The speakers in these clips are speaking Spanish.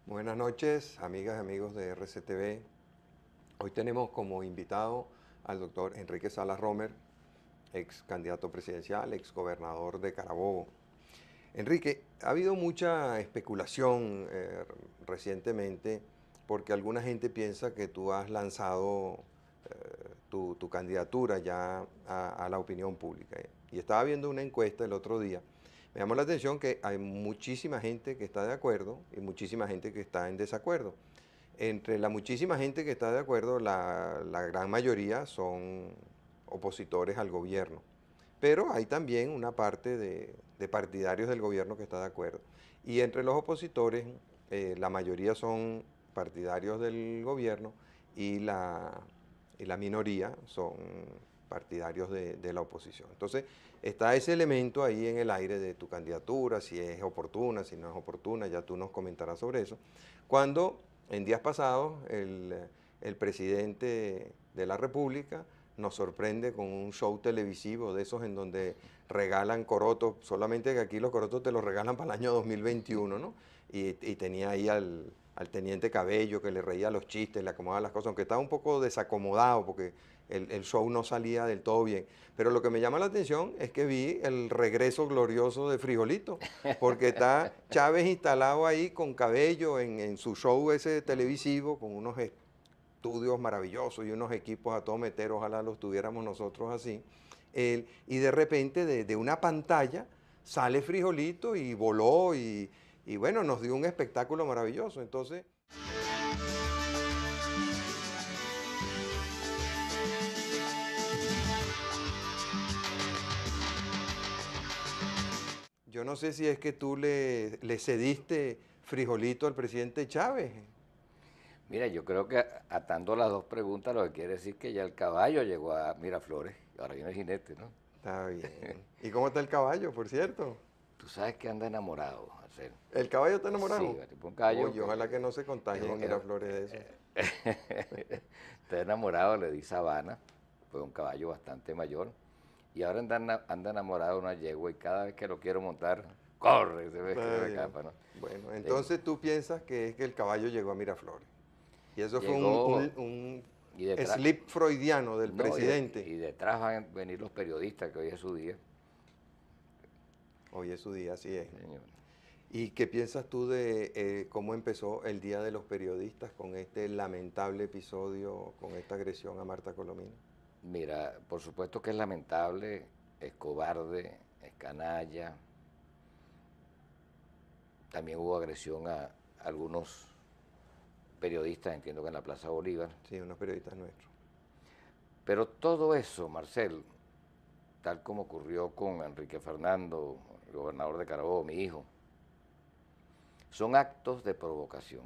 Buenas noches, amigas y amigos de RCTV. Hoy tenemos como invitado al doctor Enrique Salas Romer, ex candidato presidencial, ex gobernador de Carabobo. Enrique, ha habido mucha especulación recientemente porque alguna gente piensa que tú has lanzado tu candidatura ya a la opinión pública. Y estaba viendo una encuesta el otro día. Me llamó la atención que hay muchísima gente que está de acuerdo y muchísima gente que está en desacuerdo. Entre la muchísima gente que está de acuerdo, la gran mayoría son opositores al gobierno. Pero hay también una parte de partidarios del gobierno que está de acuerdo. Y entre los opositores, la mayoría son partidarios del gobierno y la minoría son partidarios de la oposición. Entonces, está ese elemento ahí en el aire de tu candidatura, si es oportuna, si no es oportuna, ya tú nos comentarás sobre eso. Cuando en días pasados el presidente de la República nos sorprende con un show televisivo de esos en donde regalan corotos, solamente que aquí los corotos te los regalan para el año 2021, ¿no? Y tenía ahí al teniente Cabello que le reía los chistes, le acomodaba las cosas, aunque estaba un poco desacomodado porque el show no salía del todo bien. Pero lo que me llama la atención es que vi el regreso glorioso de Frijolito, porque está Chávez instalado ahí con Cabello en su show ese televisivo, con unos estudios maravillosos y unos equipos a todo meter, ojalá los tuviéramos nosotros así. Y de repente de una pantalla sale Frijolito y voló y bueno, nos dio un espectáculo maravilloso. Entonces, yo no sé si es que tú le cediste Frijolito al presidente Chávez. Mira, yo creo que atando las dos preguntas, lo que quiere decir que ya el caballo llegó a Miraflores, ahora viene el jinete, ¿no? Está bien. ¿Y cómo está el caballo, por cierto? Tú sabes que anda enamorado, Marcelo. ¿El caballo está Sí, enamorado? tipo un caballo Oye, que ojalá que no se contagie en Miraflores de eso. está enamorado, le di sabana, fue un caballo bastante mayor, y ahora anda enamorado de una yegua y cada vez que lo quiero montar, corre, se ve que Está se me bien. escapa, ¿no? Bueno, Eh, entonces tú piensas que es que el caballo llegó a Miraflores. Y eso fue llegó un y detrás, slip freudiano del no, presidente. y detrás van a venir los periodistas, que hoy es su día. Hoy es su día, así es. Señor. ¿Y qué piensas tú de cómo empezó el Día de los Periodistas con este lamentable episodio, con esta agresión a Marta Colomino? Mira, por supuesto que es lamentable, es cobarde, es canalla. También hubo agresión a algunos periodistas, entiendo que en la Plaza Bolívar. Sí, unos periodistas nuestros. Pero todo eso, Marcel, tal como ocurrió con Enrique Fernando, el gobernador de Carabobo, mi hijo, son actos de provocación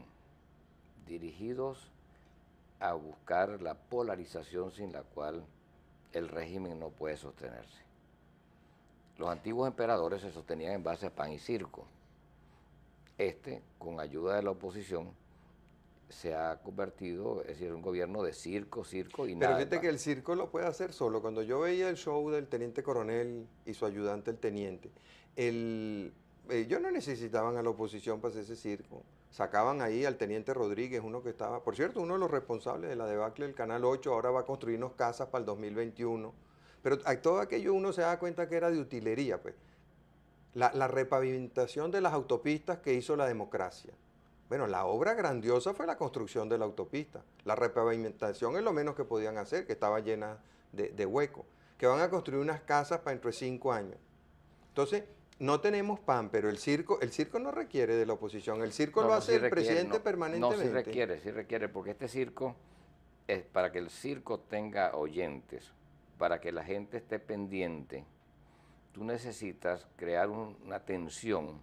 dirigidos a buscar la polarización sin la cual el régimen no puede sostenerse. Los antiguos emperadores se sostenían en base a pan y circo. Con ayuda de la oposición, se ha convertido, es decir, un gobierno de circo, circo y Pero nada de fíjate paz. que el circo lo puede hacer solo. Cuando yo veía el show del teniente coronel y su ayudante el teniente, ellos no necesitaban a la oposición para hacer ese circo. Sacaban ahí al teniente Rodríguez, uno que estaba, por cierto, uno de los responsables de la debacle del Canal 8, ahora va a construirnos casas para el 2021. Pero todo aquello uno se da cuenta que era de utilería, pues. La repavimentación de las autopistas que hizo la democracia. Bueno, la obra grandiosa fue la construcción de la autopista. La repavimentación es lo menos que podían hacer, que estaba llena de huecos. Que van a construir unas casas para dentro de 5 años. Entonces, no tenemos pan, pero el circo no requiere de la oposición. El circo No, lo no, hace sí el requiere, presidente no, no, permanentemente. sí requiere, porque este circo es para que el circo tenga oyentes, para que la gente esté pendiente. Tú necesitas crear una tensión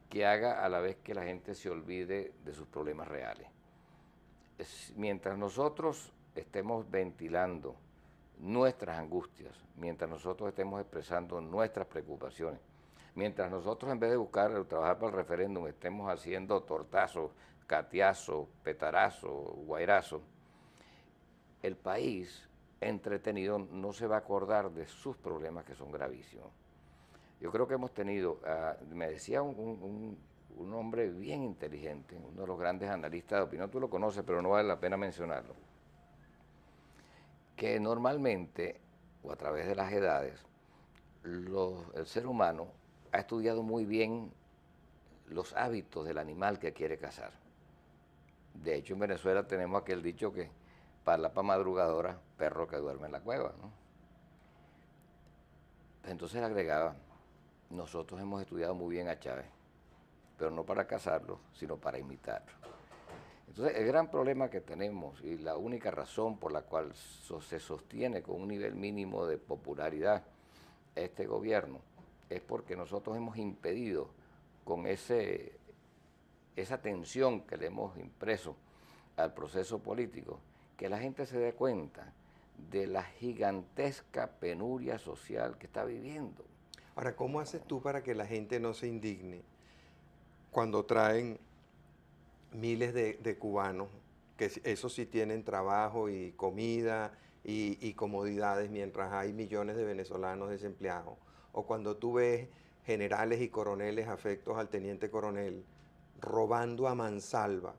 que haga a la vez que la gente se olvide de sus problemas reales. Mientras nosotros estemos ventilando nuestras angustias, mientras nosotros estemos expresando nuestras preocupaciones, mientras nosotros en vez de buscar o trabajar para el referéndum estemos haciendo tortazos, catiazos, petarazos, guairazos, el país entretenido no se va a acordar de sus problemas que son gravísimos. Yo creo que hemos tenido, me decía un un hombre bien inteligente, uno de los grandes analistas de opinión, tú lo conoces, pero no vale la pena mencionarlo, que normalmente, o a través de las edades, el ser humano ha estudiado muy bien los hábitos del animal que quiere cazar. De hecho, en Venezuela tenemos aquel dicho que para madrugadora, perro que duerme en la cueva, ¿no? Entonces le agregaba, nosotros hemos estudiado muy bien a Chávez, pero no para cazarlo, sino para imitarlo. Entonces, el gran problema que tenemos y la única razón por la cual se sostiene con un nivel mínimo de popularidad este gobierno es porque nosotros hemos impedido con esa tensión que le hemos impreso al proceso político, que la gente se dé cuenta de la gigantesca penuria social que está viviendo. Ahora, ¿cómo haces tú para que la gente no se indigne cuando traen miles de cubanos, que esos sí tienen trabajo y comida y comodidades, mientras hay millones de venezolanos desempleados? O cuando tú ves generales y coroneles afectos al teniente coronel robando a mansalva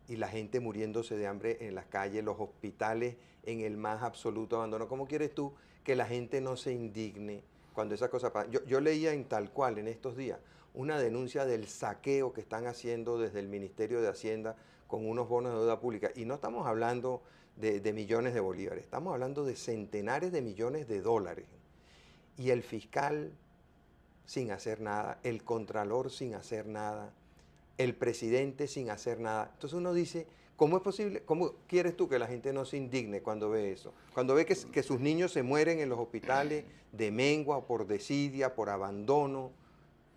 y la gente muriéndose de hambre en las calles, los hospitales en el más absoluto abandono. ¿Cómo quieres tú que la gente no se indigne cuando esa cosa pasa? Yo leía en Tal Cual en estos días una denuncia del saqueo que están haciendo desde el Ministerio de Hacienda con unos bonos de deuda pública. Y no estamos hablando de millones de bolívares, estamos hablando de centenares de millones de dólares. Y el fiscal sin hacer nada, el contralor sin hacer nada, el presidente sin hacer nada. Entonces uno dice, ¿cómo es posible? ¿Cómo quieres tú que la gente no se indigne cuando ve eso? Cuando ve que sus niños se mueren en los hospitales de mengua, por desidia, por abandono,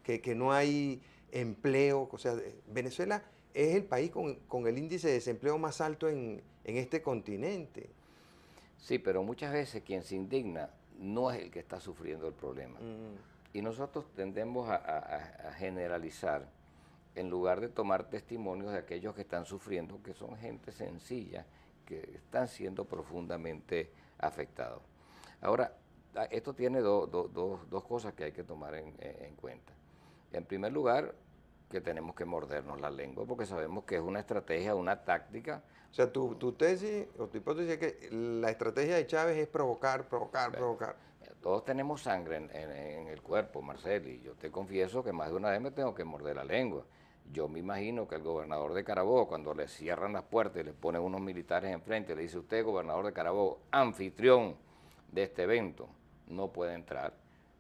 que no hay empleo. O sea, Venezuela es el país con el índice de desempleo más alto en este continente. Sí, pero muchas veces quien se indigna no es el que está sufriendo el problema. Y nosotros tendemos a generalizar en lugar de tomar testimonios de aquellos que están sufriendo, que son gente sencilla, que están siendo profundamente afectados. Ahora, esto tiene dos cosas que hay que tomar en cuenta. En primer lugar, que tenemos que mordernos la lengua, porque sabemos que es una estrategia, una táctica. O sea, tu tesis o tu hipótesis es que la estrategia de Chávez es provocar, provocar. Todos tenemos sangre en el cuerpo, Marcel, y yo te confieso que más de una vez me tengo que morder la lengua. Yo me imagino que el gobernador de Carabobo, cuando le cierran las puertas y le ponen unos militares enfrente, le dice: usted, gobernador de Carabobo, anfitrión de este evento, no puede entrar.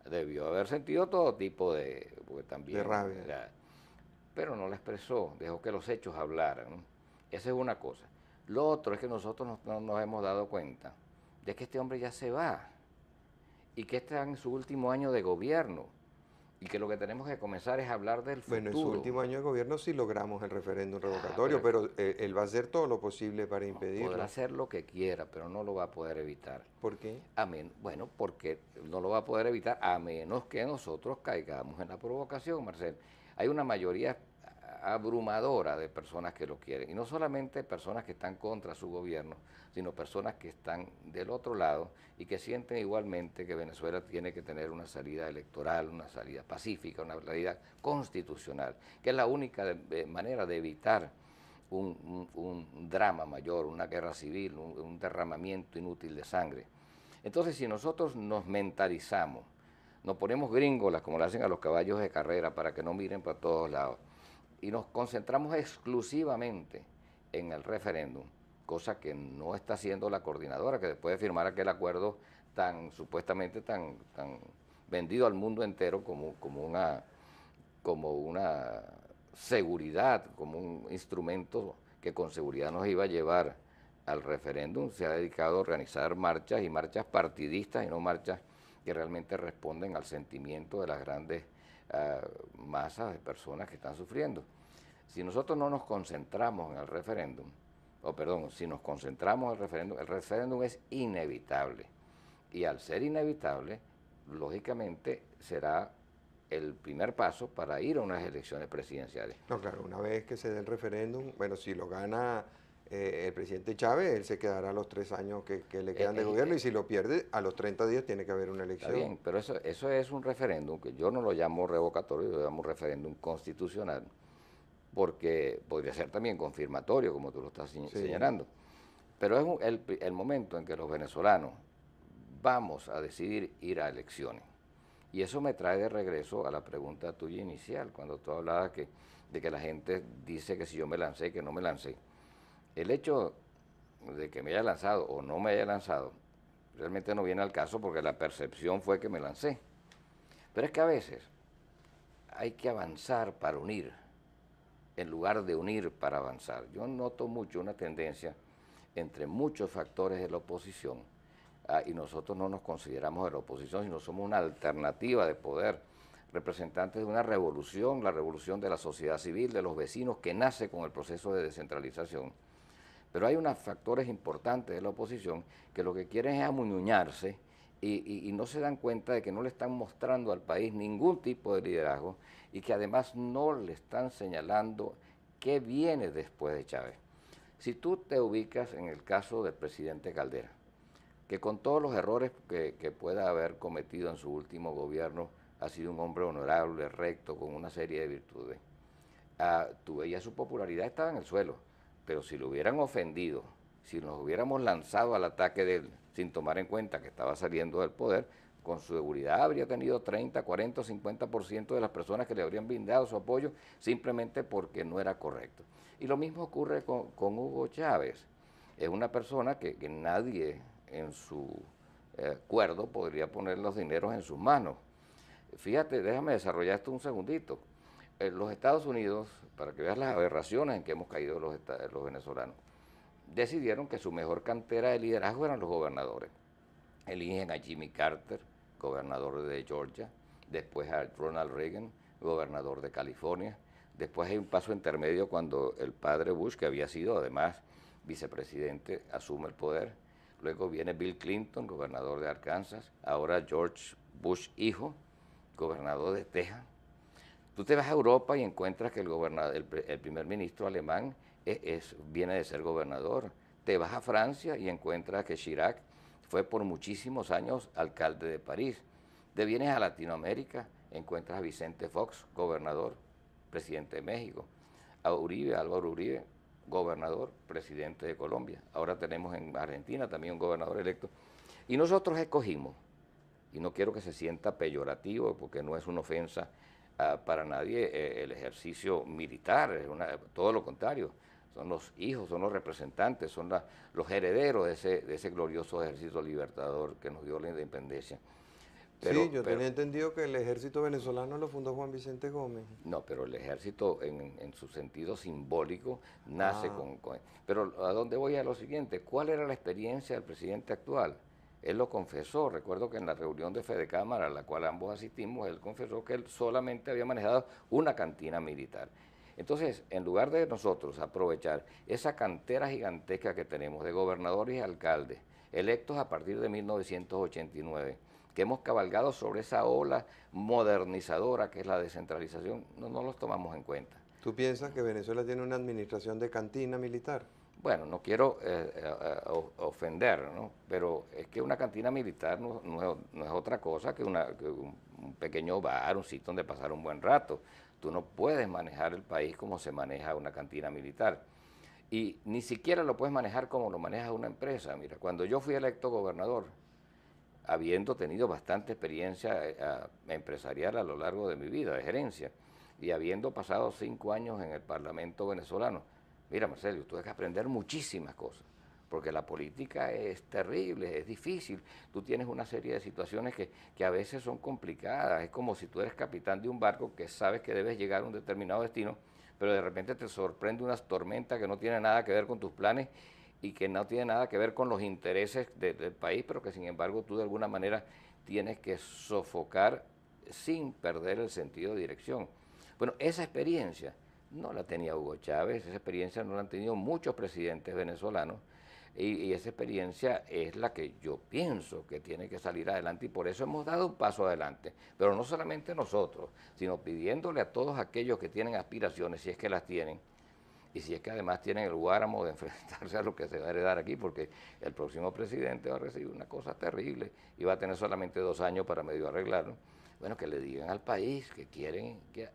Debió haber sentido todo tipo porque también, de rabia. Pero no la expresó, dejó que los hechos hablaran, ¿no? Esa es una cosa. Lo otro es que nosotros no nos hemos dado cuenta de que este hombre ya se va y que está en su último año de gobierno y que lo que tenemos que comenzar es hablar del futuro. Bueno, en su último año de gobierno sí logramos el referéndum revocatorio, pero él va a hacer todo lo posible para impedirlo. Podrá hacer lo que quiera, pero no lo va a poder evitar. ¿Por qué? Bueno, porque no lo va a poder evitar a menos que nosotros caigamos en la provocación, Marcel. Hay una mayoría abrumadora de personas que lo quieren, y no solamente personas que están contra su gobierno, sino personas que están del otro lado y que sienten igualmente que Venezuela tiene que tener una salida electoral, una salida pacífica, una salida constitucional, que es la única manera de evitar un drama mayor, una guerra civil, un derramamiento inútil de sangre. Entonces, si nosotros nos mentalizamos, nos ponemos gringolas, como le hacen a los caballos de carrera, para que no miren para todos lados, y nos concentramos exclusivamente en el referéndum, cosa que no está haciendo la coordinadora, que después de firmar aquel acuerdo supuestamente tan vendido al mundo entero como una seguridad, como un instrumento que con seguridad nos iba a llevar al referéndum, se ha dedicado a organizar marchas y marchas partidistas y no marchas que realmente responden al sentimiento de las grandes masas de personas que están sufriendo. Si nosotros no nos concentramos en el referéndum, si nos concentramos en el referéndum es inevitable. Y al ser inevitable, lógicamente será el primer paso para ir a unas elecciones presidenciales. No, claro, una vez que se dé el referéndum, bueno, si lo gana el presidente Chávez, él se quedará los 3 años que le quedan de gobierno y si lo pierde, a los 30 días tiene que haber una Está elección. bien, pero eso es un referéndum, que yo no lo llamo revocatorio, yo lo llamo referéndum constitucional, porque podría ser también confirmatorio, como tú lo estás Sí, señalando. Pero es el momento en que los venezolanos vamos a decidir ir a elecciones. Y eso me trae de regreso a la pregunta tuya inicial, cuando tú hablabas de que la gente dice que si yo me lancé, que no me lancé. El hecho de que me haya lanzado o no me haya lanzado realmente no viene al caso porque la percepción fue que me lancé. Pero es que a veces hay que avanzar para unir, en lugar de unir para avanzar. Yo noto mucho una tendencia entre muchos factores de la oposición, y nosotros no nos consideramos de la oposición, sino somos una alternativa de poder, representantes de una revolución, la revolución de la sociedad civil, de los vecinos, que nace con el proceso de descentralización. Pero hay unos factores importantes de la oposición que lo que quieren es amuñuñarse y no se dan cuenta de que no le están mostrando al país ningún tipo de liderazgo y que además no le están señalando qué viene después de Chávez. Si tú te ubicas en el caso del presidente Caldera, que con todos los errores que pueda haber cometido en su último gobierno, ha sido un hombre honorable, recto, con una serie de virtudes. Tú veías su popularidad estaba en el suelo, pero si lo hubieran ofendido, si nos hubiéramos lanzado al ataque de él sin tomar en cuenta que estaba saliendo del poder, con seguridad habría tenido 30, 40 o 50% de las personas que le habrían brindado su apoyo simplemente porque no era correcto. Y lo mismo ocurre con Hugo Chávez. Es una persona que nadie en su acuerdo podría poner los dineros en sus manos. Fíjate, déjame desarrollar esto un segundito. Los Estados Unidos, para que veas las aberraciones en que hemos caído los venezolanos, decidieron que su mejor cantera de liderazgo eran los gobernadores. Eligen a Jimmy Carter, gobernador de Georgia, después a Ronald Reagan, gobernador de California, después hay un paso intermedio cuando el padre Bush, que había sido además vicepresidente, asume el poder, luego viene Bill Clinton, gobernador de Arkansas, ahora George Bush hijo, gobernador de Texas. Tú te vas a Europa y encuentras que el primer ministro alemán viene de ser gobernador. Te vas a Francia y encuentras que Chirac fue por muchísimos años alcalde de París. Te vienes a Latinoamérica, encuentras a Vicente Fox, gobernador, presidente de México. A Uribe, Álvaro Uribe, gobernador, presidente de Colombia. Ahora tenemos en Argentina también un gobernador electo. Y nosotros escogimos, y no quiero que se sienta peyorativo porque no es una ofensa para nadie, el ejercicio militar, todo lo contrario, son los hijos, son los representantes, son los herederos de ese glorioso ejército libertador que nos dio la independencia. sí, yo tenía entendido que el ejército venezolano lo fundó Juan Vicente Gómez. No, pero el ejército en su sentido simbólico nace con... Pero ¿a dónde voy? A lo siguiente, ¿cuál era la experiencia del presidente actual? Él lo confesó, recuerdo que en la reunión de Fede Cámara a la cual ambos asistimos, él confesó que él solamente había manejado una cantina militar. Entonces, en lugar de nosotros aprovechar esa cantera gigantesca que tenemos de gobernadores y alcaldes, electos a partir de 1989, que hemos cabalgado sobre esa ola modernizadora que es la descentralización, no los tomamos en cuenta. ¿Tú piensas que Venezuela tiene una administración de cantina militar? Bueno, no quiero ofender, ¿no? Pero es que una cantina militar no es otra cosa que un pequeño bar, un sitio donde pasar un buen rato. Tú no puedes manejar el país como se maneja una cantina militar. Y ni siquiera lo puedes manejar como lo maneja una empresa. Mira, cuando yo fui electo gobernador, habiendo tenido bastante experiencia empresarial a lo largo de mi vida, de gerencia, y habiendo pasado 5 años en el Parlamento venezolano, mira, Marcelo, tú tienes que aprender muchísimas cosas, porque la política es terrible, es difícil. Tú tienes una serie de situaciones que a veces son complicadas. Es como si tú eres capitán de un barco que sabes que debes llegar a un determinado destino, pero de repente te sorprende una tormenta que no tiene nada que ver con tus planes y que no tiene nada que ver con los intereses del país, pero que sin embargo tú de alguna manera tienes que sofocar sin perder el sentido de dirección. Bueno, esa experiencia no la tenía Hugo Chávez, esa experiencia no la han tenido muchos presidentes venezolanos y esa experiencia es la que yo pienso que tiene que salir adelante y por eso hemos dado un paso adelante, pero no solamente nosotros, sino pidiéndole a todos aquellos que tienen aspiraciones, si es que las tienen, Y si es que además tienen el guáramo de enfrentarse a lo que se va a heredar aquí, porque el próximo presidente va a recibir una cosa terrible y va a tener solamente 2 años para medio arreglarlo. Bueno, que le digan al país que quieren, que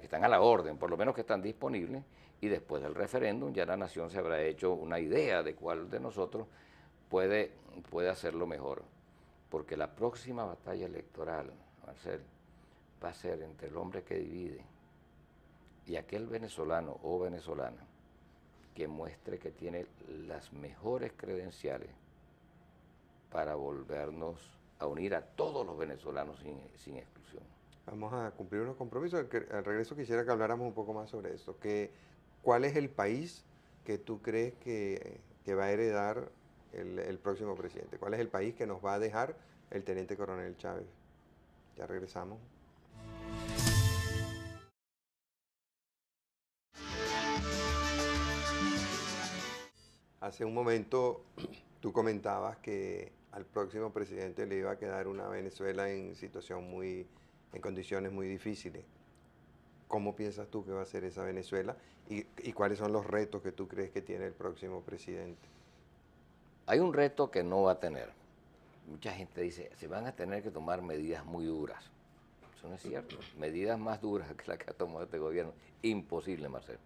están a la orden, por lo menos que están disponibles, y después del referéndum ya la nación se habrá hecho una idea de cuál de nosotros puede hacerlo mejor. Porque la próxima batalla electoral, Marcel, va a ser entre el hombre que divide y aquel venezolano o venezolana que muestre que tiene las mejores credenciales para volvernos a unir a todos los venezolanos sin exclusión. Vamos a cumplir unos compromisos. Al regreso quisiera que habláramos un poco más sobre esto. ¿Cuál es el país que tú crees que va a heredar el próximo presidente? ¿Cuál es el país que nos va a dejar el teniente coronel Chávez? Ya regresamos. Hace un momento tú comentabas que al próximo presidente le iba a quedar una Venezuela en en condiciones muy difíciles. ¿Cómo piensas tú que va a ser esa Venezuela y cuáles son los retos que tú crees que tiene el próximo presidente? Hay un reto que no va a tener. Mucha gente dice, se van a tener que tomar medidas muy duras. Eso no es cierto. Medidas más duras que las que ha tomado este gobierno. Imposible, Marcelo.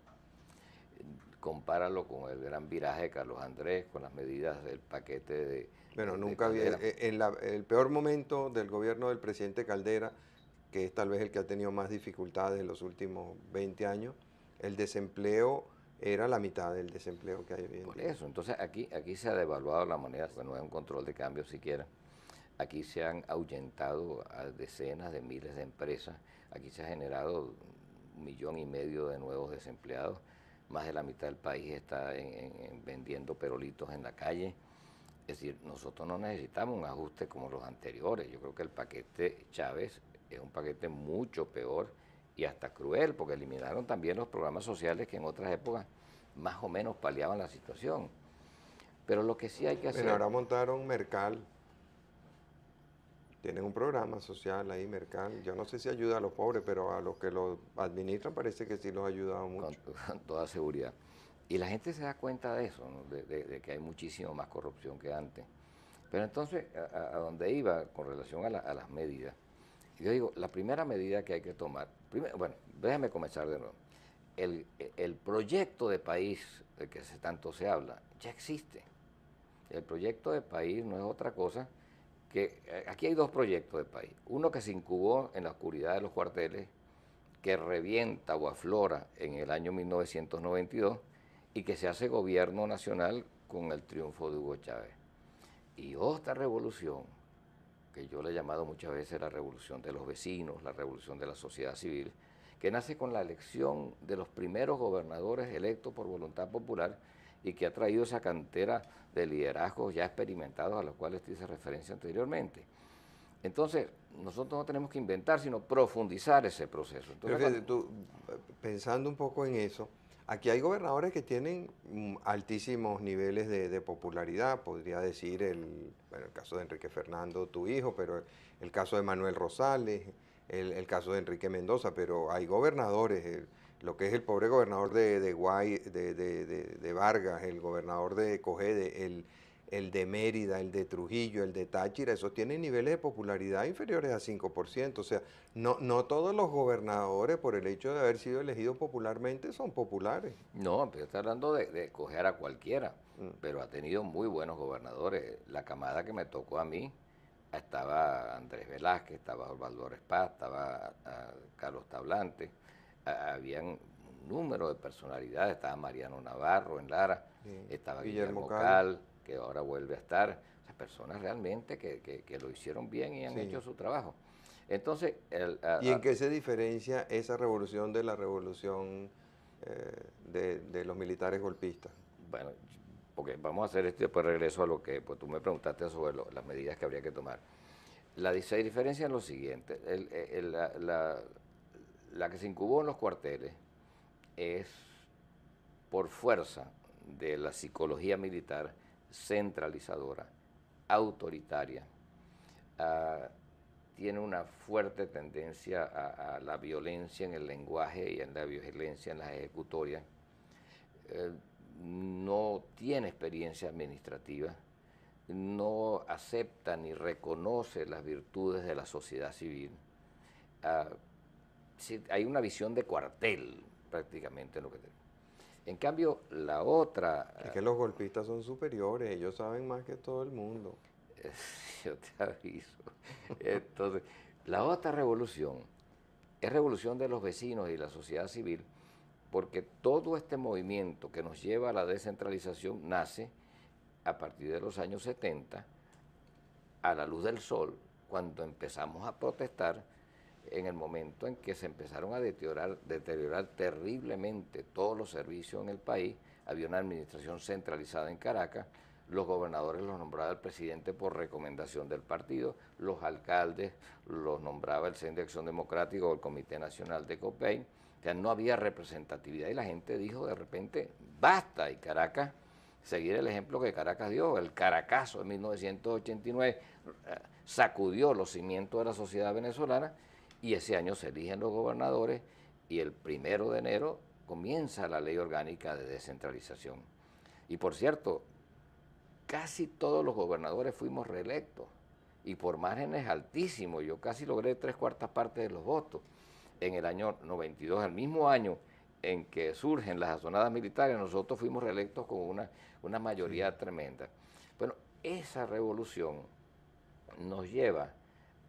Compáralo con el gran viraje de Carlos Andrés, con las medidas del paquete Bueno, de nunca había, Caldera. el peor momento del gobierno del presidente Caldera, que es tal vez el que ha tenido más dificultades en los últimos 20 años, el desempleo era la mitad del desempleo que hay hoy en Por día. eso, entonces aquí se ha devaluado la moneda, pues no es un control de cambio siquiera. Aquí se han ahuyentado a decenas de miles de empresas, aquí se ha generado 1,5 millones de nuevos desempleados, más de la mitad del país está vendiendo perolitos en la calle. Es decir, nosotros no necesitamos un ajuste como los anteriores. Yo creo que el paquete Chávez es un paquete mucho peor y hasta cruel, porque eliminaron también los programas sociales que en otras épocas más o menos paliaban la situación. Pero lo que sí hay que Bueno, hacer... ahora montaron Mercal, tienen un programa social ahí, Mercal. Yo no sé si ayuda a los pobres, pero a los que lo administran parece que sí los ha ayudado mucho. con toda seguridad. Y la gente se da cuenta de eso, ¿no? de que hay muchísimo más corrupción que antes. Pero entonces, a donde iba con relación a las medidas, yo digo, la primera medida que hay que tomar, bueno, déjame comenzar de nuevo. El proyecto de país del que tanto se habla ya existe. El proyecto de país no es otra cosa que, aquí hay dos proyectos de país. Uno que se incubó en la oscuridad de los cuarteles, que revienta o aflora en el año 1992 y que se hace gobierno nacional con el triunfo de Hugo Chávez. Y otra revolución, que yo le he llamado muchas veces la revolución de los vecinos, la revolución de la sociedad civil, que nace con la elección de los primeros gobernadores electos por voluntad popular y que ha traído esa cantera de liderazgos ya experimentados a los cuales te hice referencia anteriormente. Entonces, nosotros no tenemos que inventar, sino profundizar ese proceso. Entonces, Pero fíjate, tú, pensando un poco en eso, aquí hay gobernadores que tienen altísimos niveles de popularidad, podría decir bueno, el caso de Enrique Fernando, tu hijo, pero el caso de Manuel Rosales, el caso de Enrique Mendoza, pero hay gobernadores, lo que es el pobre gobernador de Vargas, el gobernador de Cogede, el de Mérida, el de Trujillo, el de Táchira, esos tienen niveles de popularidad inferiores a 5%. O sea, no todos los gobernadores, por el hecho de haber sido elegidos popularmente, son populares. no, pero está hablando de coger a cualquiera, Mm. pero ha tenido muy buenos gobernadores. La camada que me tocó a mí, estaba Andrés Velázquez, estaba Osvaldo Respaz, estaba Carlos Tablante, habían un número de personalidades, estaba Mariano Navarro en Lara, Sí. estaba Guillermo Guillermo Cal, Cal, que ahora vuelve a estar, o sea, personas realmente que lo hicieron bien y han sí. hecho su trabajo. Entonces, ¿Y en qué se diferencia esa revolución de la revolución de los militares golpistas? bueno, porque vamos a hacer esto y después regreso a lo que pues, tú me preguntaste sobre las medidas que habría que tomar. Se diferencia en lo siguiente, la que se incubó en los cuarteles es por fuerza de la psicología militar centralizadora, autoritaria, ah, tiene una fuerte tendencia a la violencia en el lenguaje y en la violencia en las ejecutorias. No tiene experiencia administrativa, no acepta ni reconoce las virtudes de la sociedad civil. Sí, hay una visión de cuartel prácticamente en lo que tenemos. En cambio, la otra... Es que los golpistas son superiores, ellos saben más que todo el mundo. Yo te aviso. Entonces, la otra revolución es revolución de los vecinos y la sociedad civil, porque todo este movimiento que nos lleva a la descentralización nace a partir de los años 70, a la luz del sol, cuando empezamos a protestar en el momento en que se empezaron a deteriorar terriblemente todos los servicios en el país. Había una administración centralizada en Caracas, los gobernadores los nombraba el presidente por recomendación del partido, los alcaldes los nombraba el Centro de Acción Democrática o el Comité Nacional de COPEI. O sea, no había representatividad y la gente dijo de repente, basta, y Caracas, seguir el ejemplo que Caracas dio, el Caracazo de 1989 sacudió los cimientos de la sociedad venezolana y ese año se eligen los gobernadores y el 1 de enero comienza la ley orgánica de descentralización. Y por cierto, casi todos los gobernadores fuimos reelectos y por márgenes altísimos. Yo casi logré 3/4 partes de los votos. En el año 92, el mismo año en que surgen las azonadas militares, nosotros fuimos reelectos con una mayoría tremenda. Bueno, esa revolución nos lleva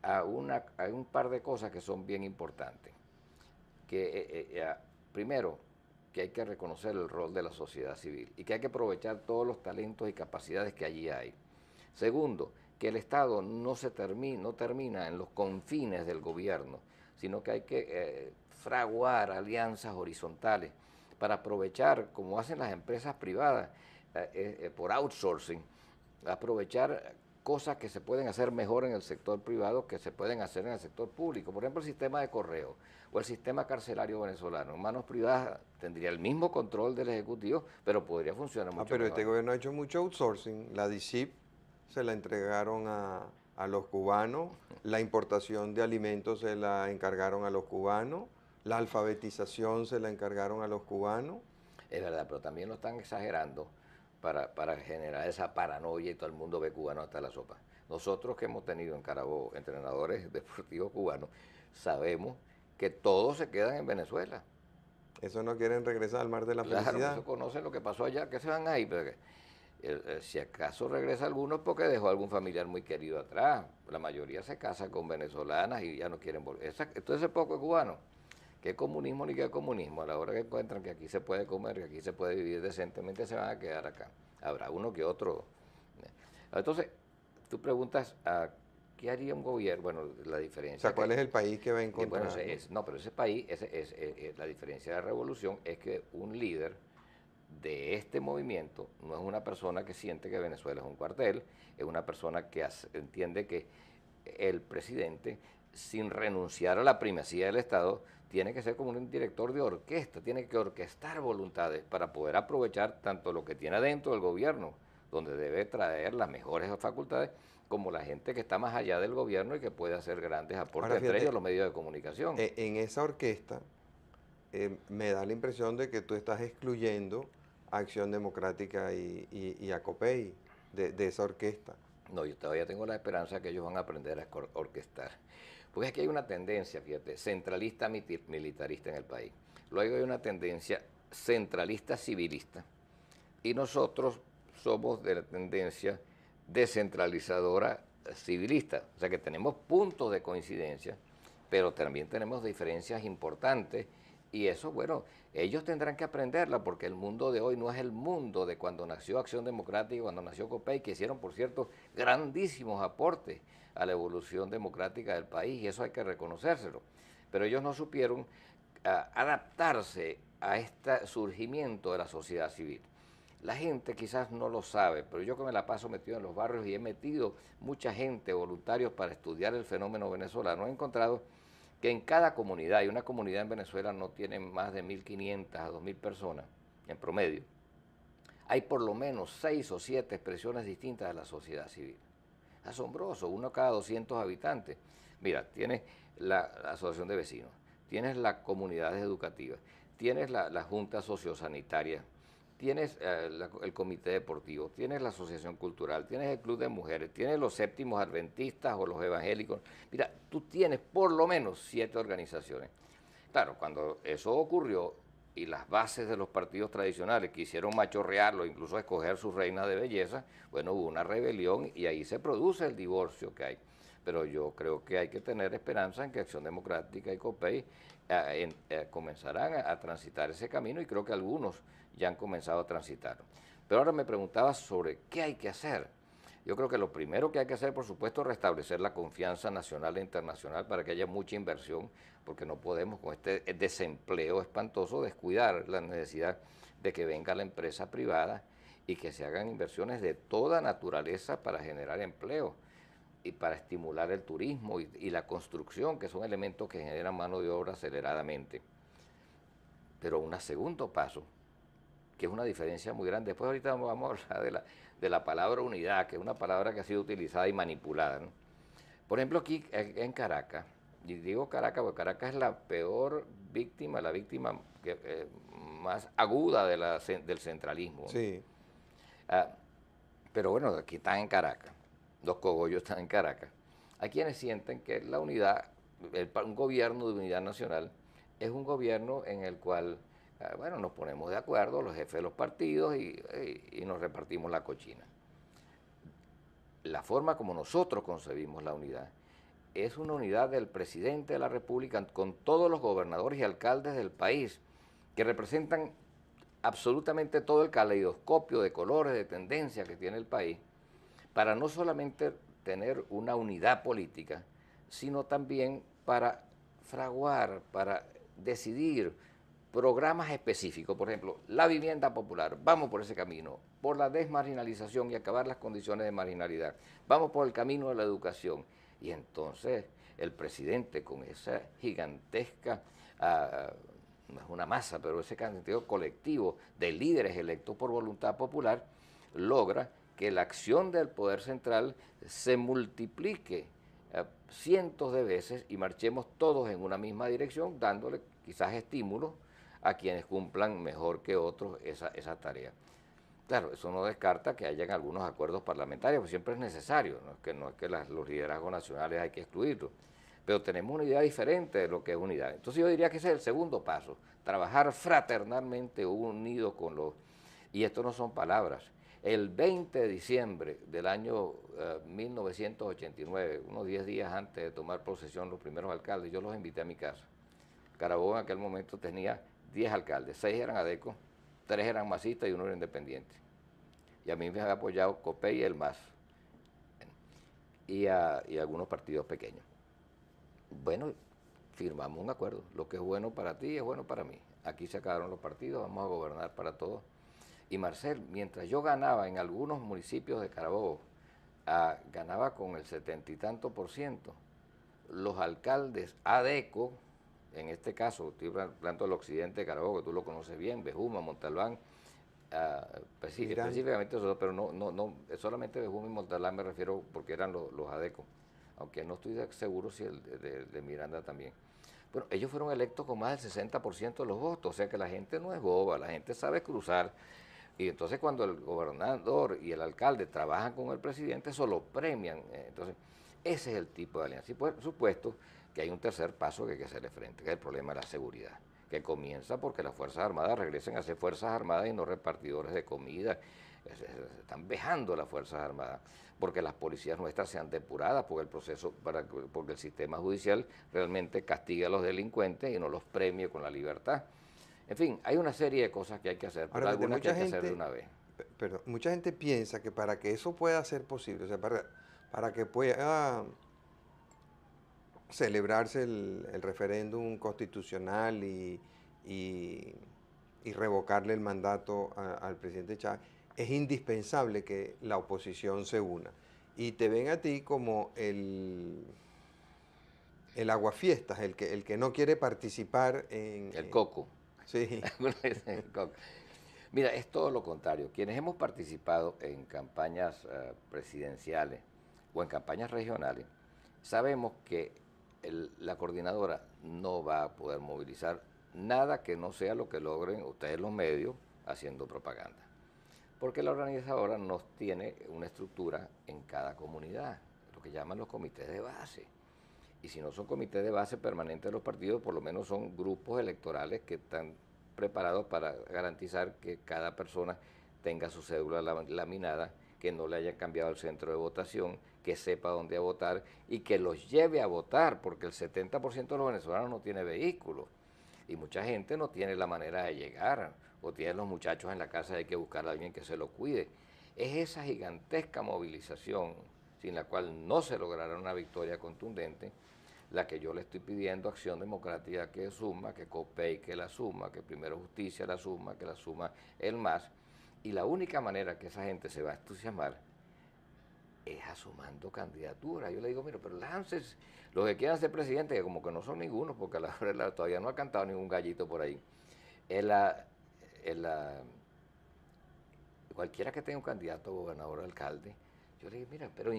a un par de cosas que son bien importantes. Primero, que hay que reconocer el rol de la sociedad civil y que hay que aprovechar todos los talentos y capacidades que allí hay. Segundo, que el Estado no termina en los confines del gobierno, sino que hay que fraguar alianzas horizontales para aprovechar, como hacen las empresas privadas, por outsourcing, aprovechar cosas que se pueden hacer mejor en el sector privado que se pueden hacer en el sector público. Por ejemplo, el sistema de correo o el sistema carcelario venezolano. En manos privadas tendría el mismo control del Ejecutivo, pero podría funcionar mucho pero mejor. este gobierno ha hecho mucho outsourcing. La DICIP se la entregaron a los cubanos, la importación de alimentos se la encargaron a los cubanos, la alfabetización se la encargaron a los cubanos. Es verdad, pero también lo están exagerando para generar esa paranoia y todo el mundo ve cubano hasta la sopa. Nosotros que hemos tenido en Carabobo entrenadores deportivos cubanos, sabemos que todos se quedan en Venezuela. Eso no quieren regresar al mar de la felicidad. Claro, eso conocen lo que pasó allá, que se van ahí. Pero si acaso regresa alguno es porque dejó algún familiar muy querido atrás. La mayoría se casa con venezolanas y ya no quieren volver. Entonces ese poco es cubano. ¿Qué comunismo ni qué comunismo? A la hora que encuentran que aquí se puede comer, que aquí se puede vivir decentemente, se van a quedar acá. Habrá uno que otro. Entonces, tú preguntas, ¿qué haría un gobierno? Bueno, la diferencia... O sea, ¿cuál es el país que va a encontrar? Bueno, pero ese país, la diferencia de la revolución es que un líder de este movimiento no es una persona que siente que Venezuela es un cuartel, es una persona que entiende que el presidente, sin renunciar a la primacía del Estado, tiene que ser como un director de orquesta, tiene que orquestar voluntades para poder aprovechar tanto lo que tiene adentro del gobierno, donde debe traer las mejores facultades, como la gente que está más allá del gobierno y que puede hacer grandes aportes, Ahora, fíjate, entre ellos los medios de comunicación. En esa orquesta me da la impresión de que tú estás excluyendo a Acción Democrática y a COPEI de esa orquesta. No, yo todavía tengo la esperanza que ellos van a aprender a orquestar. Porque es que hay una tendencia, fíjate, centralista militarista en el país. Luego hay una tendencia centralista civilista. Y nosotros somos de la tendencia descentralizadora civilista. O sea que tenemos puntos de coincidencia, pero también tenemos diferencias importantes. Y eso, bueno, ellos tendrán que aprenderla porque el mundo de hoy no es el mundo de cuando nació Acción Democrática, cuando nació COPEI, que hicieron, por cierto, grandísimos aportes a la evolución democrática del país, y eso hay que reconocérselo. Pero ellos no supieron adaptarse a este surgimiento de la sociedad civil. La gente quizás no lo sabe, pero yo que me la paso metido en los barrios y he metido mucha gente, voluntarios, para estudiar el fenómeno venezolano, he encontrado que en cada comunidad, y una comunidad en Venezuela no tiene más de 1.500 a 2.000 personas en promedio, hay por lo menos 6 o 7 expresiones distintas de la sociedad civil. Asombroso, uno cada 200 habitantes. Mira, tienes la asociación de vecinos, tienes las comunidades educativas, tienes la junta sociosanitaria, tienes el comité deportivo, tienes la asociación cultural, tienes el club de mujeres, tienes los séptimos adventistas o los evangélicos. Mira, tú tienes por lo menos 7 organizaciones. Claro, cuando eso ocurrió y las bases de los partidos tradicionales quisieron machorrearlo, incluso escoger sus reinas de belleza, bueno, hubo una rebelión y ahí se produce el divorcio que hay. Pero yo creo que hay que tener esperanza en que Acción Democrática y COPEI comenzarán a transitar ese camino y creo que algunos ya han comenzado a transitarlo. Pero ahora me preguntaba sobre qué hay que hacer. Yo creo que lo primero que hay que hacer, por supuesto, es restablecer la confianza nacional e internacional para que haya mucha inversión, porque no podemos con este desempleo espantoso descuidar la necesidad de que venga la empresa privada y que se hagan inversiones de toda naturaleza para generar empleo y para estimular el turismo y la construcción, que son elementos que generan mano de obra aceleradamente. Pero un segundo paso, que es una diferencia muy grande. Después ahorita vamos a hablar de la palabra unidad, que es una palabra que ha sido utilizada y manipulada, ¿no? Por ejemplo, aquí en Caracas, y digo Caracas porque Caracas es la peor víctima, la víctima más aguda del centralismo, ¿no? Sí. Ah, pero bueno, aquí están en Caracas, los cogollos están en Caracas. Hay quienes sienten que la unidad, un gobierno de unidad nacional, es un gobierno en el cual, bueno, nos ponemos de acuerdo, los jefes de los partidos, y nos repartimos la cochina. La forma como nosotros concebimos la unidad es una unidad del presidente de la República con todos los gobernadores y alcaldes del país, que representan absolutamente todo el caleidoscopio de colores, de tendencias que tiene el país, para no solamente tener una unidad política, sino también para fraguar, para decidir programas específicos. Por ejemplo, la vivienda popular, vamos por ese camino, por la desmarginalización y acabar las condiciones de marginalidad, vamos por el camino de la educación. Y entonces el presidente, con esa gigantesca, no es una masa, pero ese sentido colectivo de líderes electos por voluntad popular, logra que la acción del poder central se multiplique cientos de veces y marchemos todos en una misma dirección, dándole quizás estímulos a quienes cumplan mejor que otros esa tarea. Claro, eso no descarta que hayan algunos acuerdos parlamentarios, pues siempre es necesario, no es que los liderazgos nacionales hay que excluirlos, pero tenemos una idea diferente de lo que es unidad. Entonces yo diría que ese es el segundo paso, trabajar fraternalmente unidos con los... Y esto no son palabras. El 20 de diciembre del año 1989, unos 10 días antes de tomar posesión los primeros alcaldes, yo los invité a mi casa. Carabobo en aquel momento tenía 10 alcaldes, 6 eran ADECO, 3 eran masistas y 1 era independiente. Y a mí me había apoyado COPEI y el MAS, y algunos partidos pequeños. Bueno, firmamos un acuerdo. Lo que es bueno para ti es bueno para mí. Aquí se acabaron los partidos, vamos a gobernar para todos. Y Marcel, mientras yo ganaba en algunos municipios de Carabobo, ganaba con el 70 y tanto %, los alcaldes ADECO, en este caso, estoy hablando del occidente de Carabobo, que tú lo conoces bien, Bejuma, Montalbán, específicamente eso, pero no, solamente Bejuma y Montalbán me refiero porque eran los ADECO, aunque no estoy seguro si el de Miranda también. Bueno, ellos fueron electos con más del 60% de los votos, o sea que la gente no es boba, la gente sabe cruzar. Y entonces cuando el gobernador y el alcalde trabajan con el presidente, eso lo premian. Entonces, ese es el tipo de alianza. Y por supuesto que hay un tercer paso que hay que hacerle frente, que es el problema de la seguridad, que comienza porque las Fuerzas Armadas regresen a ser Fuerzas Armadas y no repartidores de comida. Se están vejando las Fuerzas Armadas, porque las policías nuestras sean depuradas, porque el proceso, porque el sistema judicial realmente castiga a los delincuentes y no los premia con la libertad. En fin, hay una serie de cosas que hay que hacer, pero algunas que hay que hacer de una vez. Perdón, mucha gente piensa que para que eso pueda ser posible, o sea, para que pueda celebrarse el referéndum constitucional y revocarle el mandato al presidente Chávez, es indispensable que la oposición se una. Y te ven a ti como el aguafiestas, el que no quiere participar en... El coco. Sí. Mira, es todo lo contrario. Quienes hemos participado en campañas presidenciales o en campañas regionales, sabemos que la coordinadora no va a poder movilizar nada que no sea lo que logren ustedes los medios haciendo propaganda. Porque la organizadora no tiene una estructura en cada comunidad, lo que llaman los comités de base. Y si no son comités de base permanentes de los partidos, por lo menos son grupos electorales que están preparados para garantizar que cada persona tenga su cédula laminada, que no le haya cambiado el centro de votación, que sepa dónde votar y que los lleve a votar, porque el 70% de los venezolanos no tiene vehículo y mucha gente no tiene la manera de llegar, o tienen los muchachos en la casa y hay que buscar a alguien que se lo cuide. Es esa gigantesca movilización, sin la cual no se logrará una victoria contundente, la que yo le estoy pidiendo a Acción Democrática que suma, que COPEI que la suma, que Primero Justicia la suma, que la suma el MAS, y la única manera que esa gente se va a entusiasmar es asumando candidaturas. Yo le digo, mira, pero lances, los que quieran ser presidente, que como que no son ninguno, porque la verdad todavía no ha cantado ningún gallito por ahí. Cualquiera que tenga un candidato a gobernador o alcalde, yo le digo, mira, pero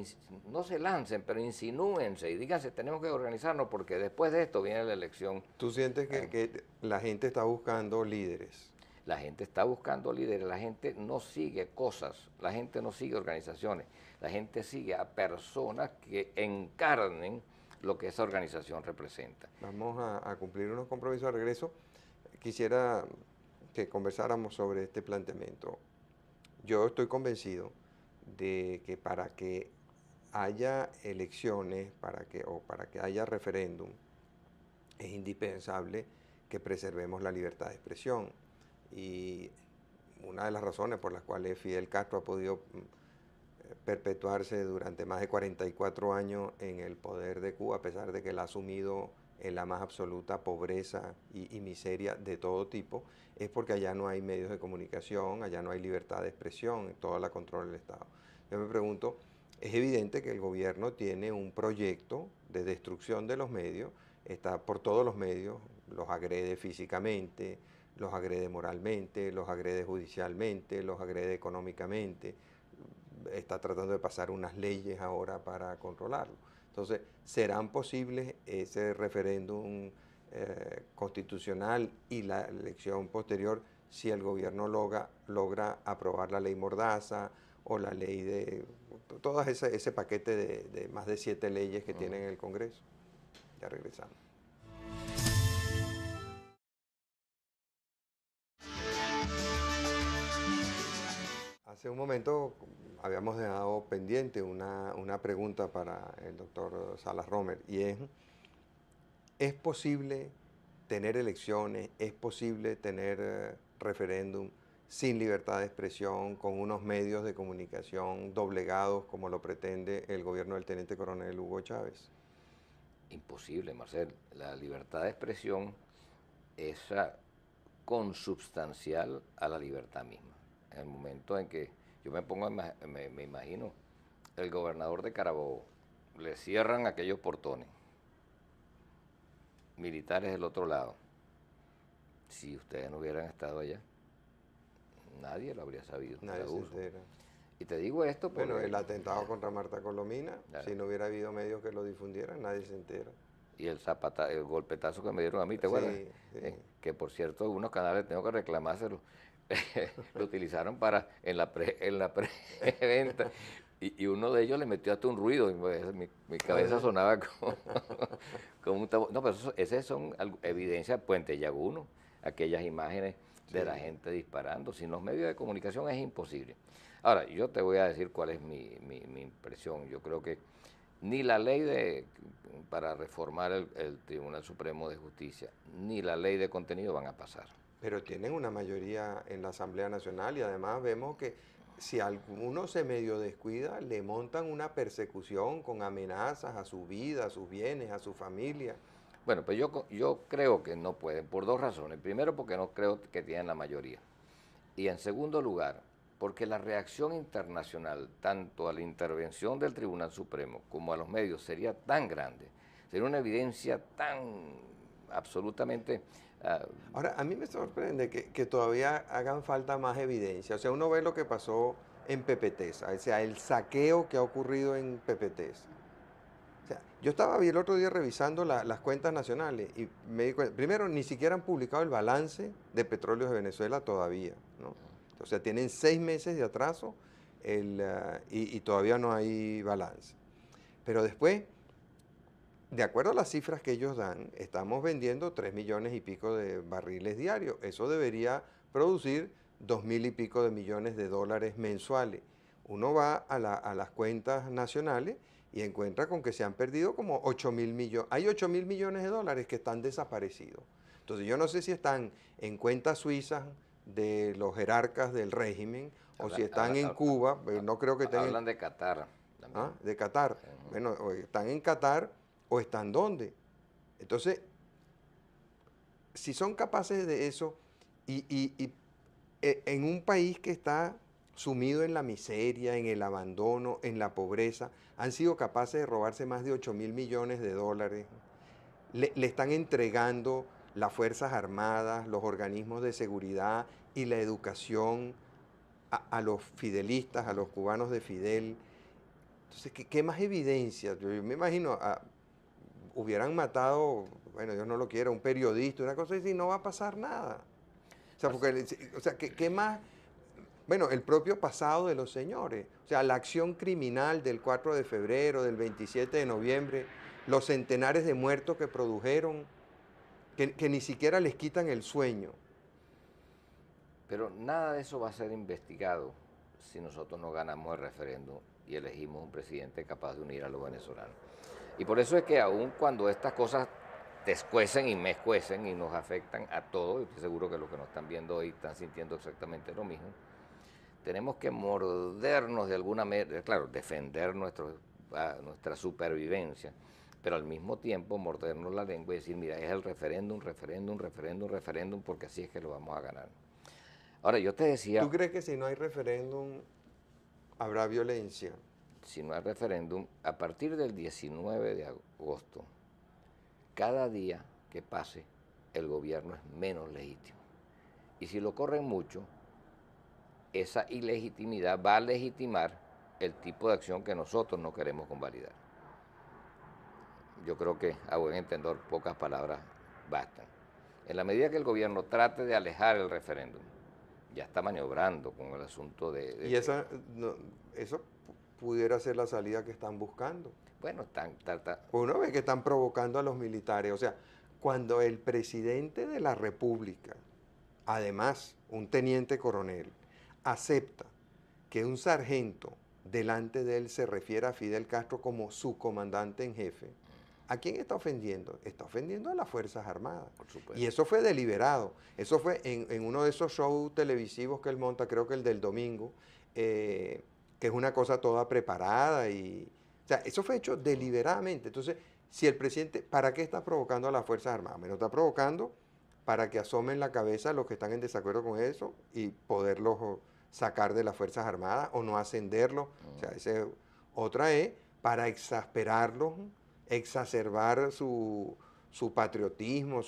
no se lancen, pero insinúense y díganse, tenemos que organizarnos porque después de esto viene la elección. ¿Tú sientes que la gente está buscando líderes? La gente está buscando líderes, la gente no sigue cosas, la gente no sigue organizaciones, la gente sigue a personas que encarnen lo que esa organización representa. Vamos a cumplir unos compromisos de regreso. Quisiera que conversáramos sobre este planteamiento. Yo estoy convencido de que para que haya elecciones, para que haya referéndum, es indispensable que preservemos la libertad de expresión. Y una de las razones por las cuales Fidel Castro ha podido perpetuarse durante más de 44 años en el poder de Cuba, a pesar de que él ha asumido en la más absoluta pobreza y miseria de todo tipo, es porque allá no hay medios de comunicación, allá no hay libertad de expresión, todo la controla el Estado. Yo me pregunto, es evidente que el gobierno tiene un proyecto de destrucción de los medios, está por todos los medios, los agrede físicamente, los agrede moralmente, los agrede judicialmente, los agrede económicamente, está tratando de pasar unas leyes ahora para controlarlo. Entonces, ¿serán posibles ese referéndum constitucional y la elección posterior si el gobierno logra aprobar la ley Mordaza o la ley de... todo ese paquete de más de 7 leyes que tiene en el Congreso? Ya regresamos. Hace un momento habíamos dejado pendiente una pregunta para el doctor Salas Romer y ¿es posible tener elecciones, es posible tener referéndum sin libertad de expresión, con unos medios de comunicación doblegados como lo pretende el gobierno del teniente coronel Hugo Chávez? Imposible, Marcel. La libertad de expresión es consubstancial a la libertad misma. En el momento en que yo me pongo, me imagino, el gobernador de Carabobo, le cierran aquellos portones, militares del otro lado. Si ustedes no hubieran estado allá, nadie lo habría sabido. Nadie se entera. Y te digo esto porque... Bueno, el atentado contra Marta Colomina, si no hubiera habido medios que lo difundieran, nadie se entera. Y el golpetazo que me dieron a mí, ¿te acuerdas? Sí. Que por cierto, unos canales tengo que reclamárselo. Lo utilizaron en la preventa y uno de ellos le metió hasta un ruido y mi cabeza sonaba como un tambor. No, pero esas son evidencias de Puente Llaguno, aquellas imágenes de la gente disparando. Sin los medios de comunicación es imposible. Ahora, yo te voy a decir cuál es mi impresión. Yo creo que ni la ley para reformar el Tribunal Supremo de Justicia, ni la ley de contenido van a pasar. Pero tienen una mayoría en la Asamblea Nacional y además vemos que si alguno se medio descuida, le montan una persecución con amenazas a su vida, a sus bienes, a su familia. Bueno, pues yo creo que no pueden, por dos razones. Primero, porque no creo que tienen la mayoría. Y en segundo lugar, porque la reacción internacional, tanto a la intervención del Tribunal Supremo como a los medios, sería tan grande, sería una evidencia tan absolutamente... Ahora, a mí me sorprende que todavía hagan falta más evidencia. O sea, uno ve lo que pasó en PPTES, o sea, el saqueo que ha ocurrido en PPTES. O sea, Yo estaba el otro día revisando las cuentas nacionales y me di cuenta, primero, ni siquiera han publicado el balance de Petróleos de Venezuela todavía, ¿no? O sea, tienen 6 meses de atraso y todavía no hay balance. Pero después, de acuerdo a las cifras que ellos dan, estamos vendiendo 3 millones y pico de barriles diarios. Eso debería producir 2.000 y pico de millones de dólares mensuales. Uno va a las cuentas nacionales y encuentra con que se han perdido como 8.000 millones. Hay 8.000 millones de dólares que están desaparecidos. Entonces yo no sé si están en cuentas suizas de los jerarcas del régimen o si están en Cuba, pero no creo que estén hablan de Qatar también. de Qatar. Bueno, o están en Qatar o están dónde. Entonces, si son capaces de eso en un país que está sumido en la miseria, en el abandono, en la pobreza, han sido capaces de robarse más de 8.000 millones de dólares, le están entregando las Fuerzas Armadas, los organismos de seguridad y la educación a los fidelistas, a los cubanos de Fidel. Entonces, ¿qué más evidencia? Yo me imagino, hubieran matado, bueno, Dios no lo quiera, un periodista, una cosa así, no va a pasar nada. O sea, porque, o sea, ¿qué más? Bueno, el propio pasado de los señores. O sea, la acción criminal del 4 de febrero, del 27 de noviembre, los centenares de muertos que produjeron, que ni siquiera les quitan el sueño. Pero nada de eso va a ser investigado si nosotros no ganamos el referéndum y elegimos un presidente capaz de unir a los venezolanos. Y por eso es que aun cuando estas cosas te escuecen y me escuecen y nos afectan a todos, y estoy seguro que los que nos están viendo hoy están sintiendo exactamente lo mismo, tenemos que mordernos de alguna manera, claro, defender nuestra supervivencia, pero al mismo tiempo mordernos la lengua y decir, mira, es el referéndum, referéndum, referéndum, referéndum, porque así es que lo vamos a ganar. Ahora, yo te decía... ¿Tú crees que si no hay referéndum habrá violencia? Si no hay referéndum, a partir del 19 de agosto, cada día que pase, el gobierno es menos legítimo. Y si lo corren mucho, esa ilegitimidad va a legitimar el tipo de acción que nosotros no queremos convalidar. Yo creo que, a buen entender, pocas palabras bastan. En la medida que el gobierno trate de alejar el referéndum, ya está maniobrando con el asunto de y eso pudiera ser la salida que están buscando. Bueno, Uno ve que están provocando a los militares. O sea, cuando el presidente de la República, además un teniente coronel, acepta que un sargento delante de él se refiera a Fidel Castro como su comandante en jefe, ¿a quién está ofendiendo? Está ofendiendo a las Fuerzas Armadas. Por supuesto. Y eso fue deliberado. Eso fue en uno de esos shows televisivos que él monta, creo que el del domingo, que es una cosa toda preparada. O sea, eso fue hecho deliberadamente. Entonces, si el presidente, ¿para qué está provocando a las Fuerzas Armadas? Me lo está provocando para que asomen la cabeza los que están en desacuerdo con eso y poderlos sacar de las Fuerzas Armadas o no ascenderlos. O sea, otra es para exasperarlos, exacerbar su patriotismo,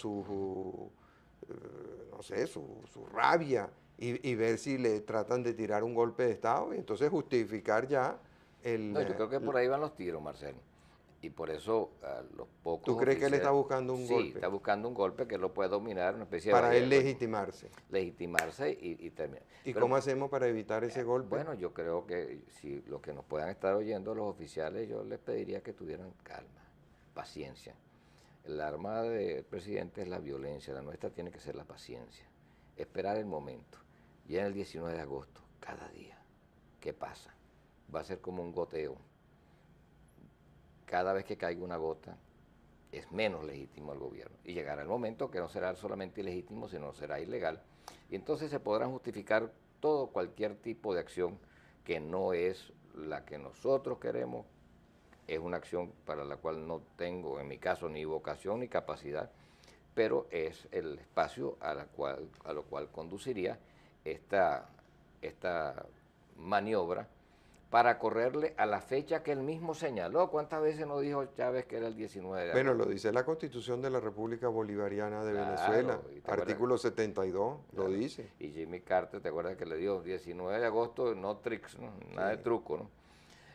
no sé, su rabia y ver si le tratan de tirar un golpe de Estado y entonces justificar ya No, yo creo que por ahí van los tiros, Marcelo. Y por eso los pocos ¿Tú crees que él está buscando un golpe? Sí, está buscando un golpe que lo puede dominar, una especie para de... él legitimarse. Legitimarse y terminar. ¿Y cómo hacemos para evitar ese golpe? Bueno, yo creo que si los que nos puedan estar oyendo, los oficiales, yo les pediría que tuvieran calma, paciencia. El arma del presidente es la violencia, la nuestra tiene que ser la paciencia. Esperar el momento. Ya en el 19 de agosto, cada día, ¿qué pasa? Va a ser como un goteo. Cada vez que caiga una gota, es menos legítimo el gobierno. Y llegará el momento que no será solamente ilegítimo, sino será ilegal. Y entonces se podrán justificar cualquier tipo de acción que no es la que nosotros queremos. Es una acción para la cual no tengo, en mi caso, ni vocación ni capacidad, pero es el espacio a lo cual conduciría esta maniobra para correrle a la fecha que él mismo señaló. ¿Cuántas veces nos dijo Chávez que era el 19 de agosto? Bueno, lo dice la Constitución de la República Bolivariana de Venezuela, artículo 72, lo dice. Y Jimmy Carter, ¿te acuerdas que le dio 19 de agosto, no tricks, ¿no? Nada de truco, ¿no?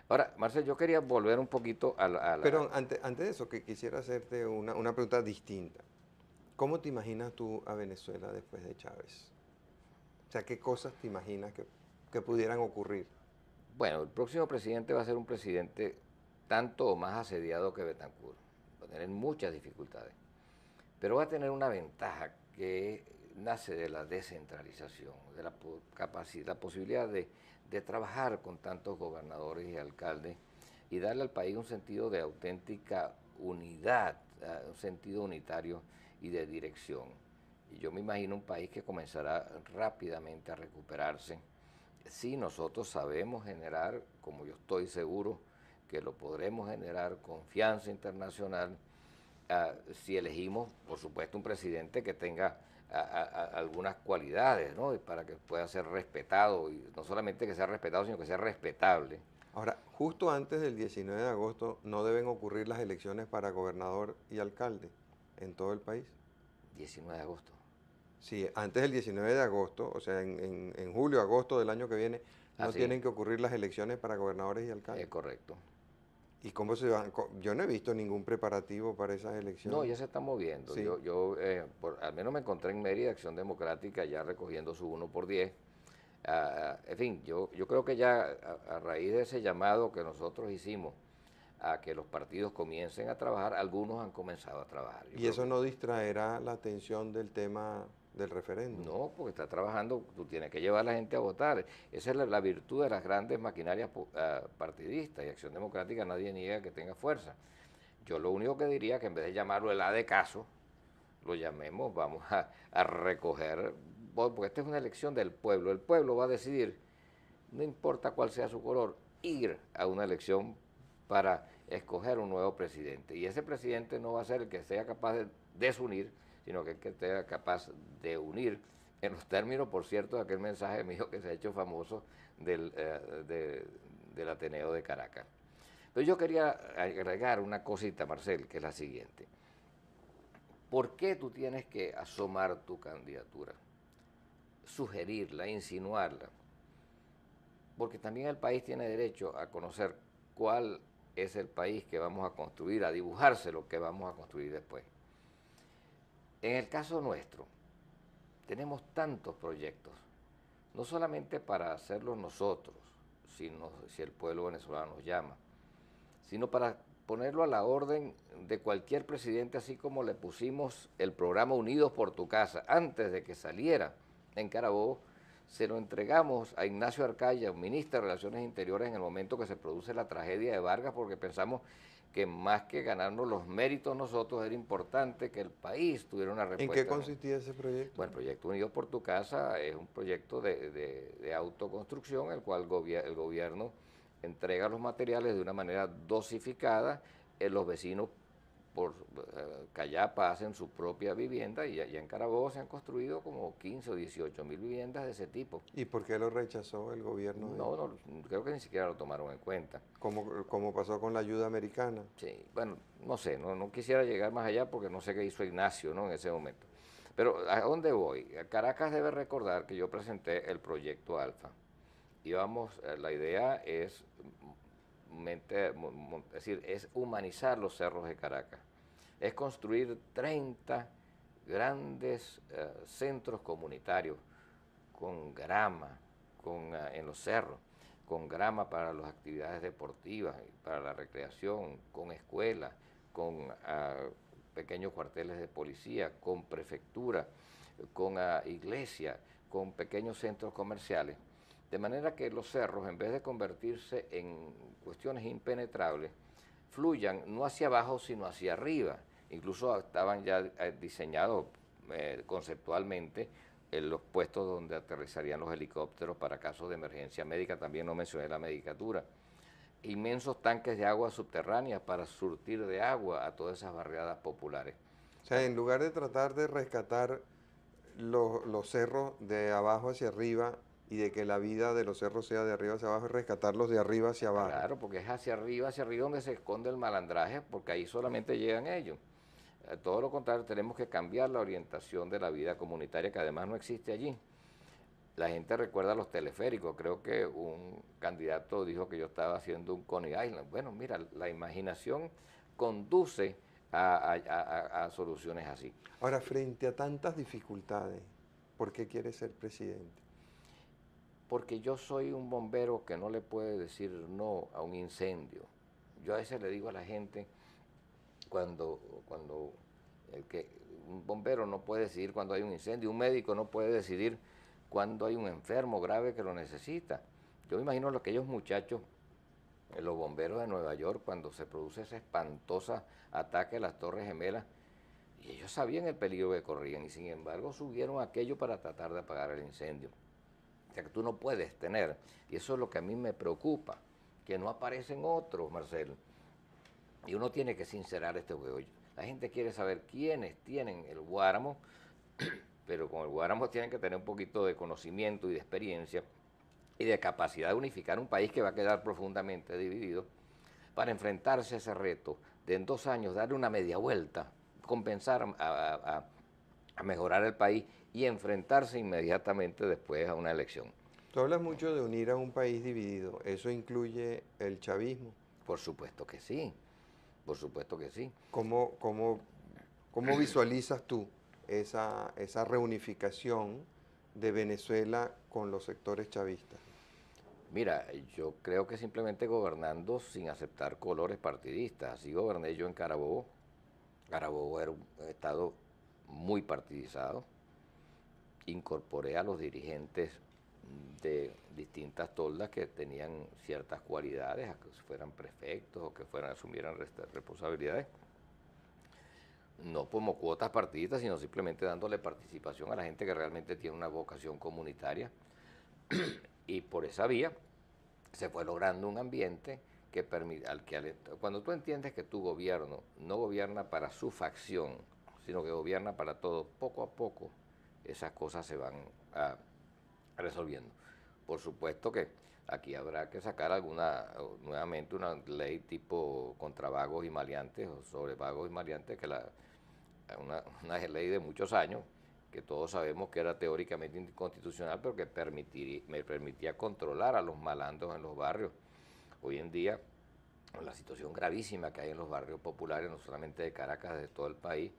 Ahora, Marcel, yo quería volver un poquito Pero antes de eso, que quisiera hacerte una pregunta distinta. ¿Cómo te imaginas tú a Venezuela después de Chávez? O sea, ¿qué cosas te imaginas que pudieran ocurrir? Bueno, el próximo presidente va a ser un presidente tanto o más asediado que Betancourt. Va a tener muchas dificultades, pero va a tener una ventaja que nace de la descentralización, de la capacidad, la posibilidad de trabajar con tantos gobernadores y alcaldes y darle al país un sentido de auténtica unidad, un sentido unitario y de dirección. Y yo me imagino un país que comenzará rápidamente a recuperarse si nosotros sabemos generar, como yo estoy seguro que lo podremos generar, confianza internacional, si elegimos, por supuesto, un presidente que tenga algunas cualidades, ¿no? Para que pueda ser respetado, y no solamente que sea respetado, sino que sea respetable. Ahora, justo antes del 19 de agosto no deben ocurrir las elecciones para gobernador y alcalde en todo el país. 19 de agosto. Sí, antes del 19 de agosto, o sea, en julio, agosto del año que viene, no Así, tienen que ocurrir las elecciones para gobernadores y alcaldes. es correcto. ¿Y cómo se van? Yo no he visto ningún preparativo para esas No, elecciones. ya se está moviendo. Sí. Al menos me encontré en Mérida, Acción Democrática, ya recogiendo su 1 por 10. En fin, yo creo que ya a raíz de ese llamado que nosotros hicimos a que los partidos comiencen a trabajar, algunos han comenzado a trabajar. ¿Y eso no distraerá la atención del tema del referéndum? No, porque está trabajando, tú tienes que llevar a la gente a votar. Esa es la virtud de las grandes maquinarias partidistas, y Acción Democrática nadie niega que tenga fuerza. Yo lo único que diría que en vez de llamarlo el A de caso, lo llamemos, vamos a recoger, porque esta es una elección del pueblo. El pueblo va a decidir, no importa cuál sea su color, ir a una elección para escoger un nuevo presidente. Y ese presidente no va a ser el que sea capaz de desunir, sino que el que sea capaz de unir, en los términos, por cierto, de aquel mensaje mío que se ha hecho famoso del Ateneo de Caracas. Pero yo quería agregar una cosita, Marcel, que es la siguiente. ¿Por qué tú tienes que asomar tu candidatura? Sugerirla, insinuarla. Porque también el país tiene derecho a conocer cuál es el país que vamos a construir, a dibujarse lo que vamos a construir después. En el caso nuestro, tenemos tantos proyectos, no solamente para hacerlos nosotros, si el pueblo venezolano nos llama, sino para ponerlo a la orden de cualquier presidente, así como le pusimos el programa Unidos por tu Casa antes de que saliera en Carabobo. Se lo entregamos a Ignacio Arcaya, ministro de Relaciones Interiores, en el momento que se produce la tragedia de Vargas, porque pensamos que más que ganarnos los méritos nosotros, era importante que el país tuviera una respuesta. ¿En qué consistía ese proyecto? Bueno, el proyecto Unidos por tu Casa es un proyecto de autoconstrucción, el cual el gobierno entrega los materiales de una manera dosificada, los vecinos por Callapa hacen su propia vivienda, y allá en Carabobo se han construido como 15 o 18 mil viviendas de ese tipo. ¿Y por qué lo rechazó el gobierno? No, creo que ni siquiera lo tomaron en cuenta. ¿Cómo pasó con la ayuda americana? Sí, bueno, no sé, no quisiera llegar más allá porque no sé qué hizo Ignacio, ¿no?, en ese momento. Pero ¿a dónde voy? Caracas debe recordar que yo presenté el proyecto Alfa. Y la idea es es humanizar los cerros de Caracas, es construir 30 grandes centros comunitarios con grama, en los cerros, con grama para las actividades deportivas, para la recreación, con escuelas, con pequeños cuarteles de policía, con prefectura, con iglesia, con pequeños centros comerciales. De manera que los cerros, en vez de convertirse en cuestiones impenetrables, fluyan no hacia abajo, sino hacia arriba. Incluso estaban ya diseñados conceptualmente los puestos donde aterrizarían los helicópteros para casos de emergencia médica. También no mencioné la medicatura. Inmensos tanques de agua subterránea para surtir de agua a todas esas barriadas populares. O sea, en lugar de tratar de rescatar los cerros de abajo hacia arriba, y de que la vida de los cerros sea de arriba hacia abajo, y rescatarlos de arriba hacia abajo. Claro, porque es hacia arriba donde se esconde el malandraje, porque ahí solamente llegan ellos. Todo lo contrario, tenemos que cambiar la orientación de la vida comunitaria, que además no existe allí. La gente recuerda los teleféricos. Creo que un candidato dijo que yo estaba haciendo un Coney Island. Bueno, mira, la imaginación conduce a soluciones así. Ahora, frente a tantas dificultades, ¿por qué quieres ser presidente? Porque yo soy un bombero que no le puede decir no a un incendio. Yo a veces le digo a la gente, cuando un bombero no puede decidir cuando hay un incendio, un médico no puede decidir cuando hay un enfermo grave que lo necesita. Yo me imagino a aquellos muchachos, los bomberos de Nueva York, cuando se produce ese espantoso ataque a las Torres Gemelas, y ellos sabían el peligro que corrían y sin embargo subieron aquello para tratar de apagar el incendio. O sea que tú no puedes tener, y eso es lo que a mí me preocupa, que no aparecen otros, Marcelo. Y uno tiene que sincerar este juego. La gente quiere saber quiénes tienen el Guáramo, pero con el Guáramo tienen que tener un poquito de conocimiento y de experiencia y de capacidad de unificar un país que va a quedar profundamente dividido para enfrentarse a ese reto de en 2 años darle una media vuelta, compensar a mejorar el país y enfrentarse inmediatamente después a una elección. Tú hablas mucho de unir a un país dividido. ¿Eso incluye el chavismo? Por supuesto que sí, por supuesto que sí. ¿Cómo visualizas tú esa reunificación de Venezuela con los sectores chavistas? Mira, yo creo que simplemente gobernando sin aceptar colores partidistas. Así goberné yo en Carabobo. Carabobo era un estado muy partidizado. Incorporé a los dirigentes de distintas toldas que tenían ciertas cualidades, a que fueran prefectos o que asumieran responsabilidades, no como cuotas partidistas, sino simplemente dándole participación a la gente que realmente tiene una vocación comunitaria. Y por esa vía se fue logrando un ambiente que permite, cuando tú entiendes que tu gobierno no gobierna para su facción, sino que gobierna para todo, poco a poco esas cosas se van resolviendo. Por supuesto que aquí habrá que sacar nuevamente una ley tipo contra vagos y maleantes o sobre vagos y maleantes, que una ley de muchos años, que todos sabemos que era teóricamente inconstitucional, pero que me permitía controlar a los malandros en los barrios. Hoy en día, con la situación gravísima que hay en los barrios populares, no solamente de Caracas, de todo el país,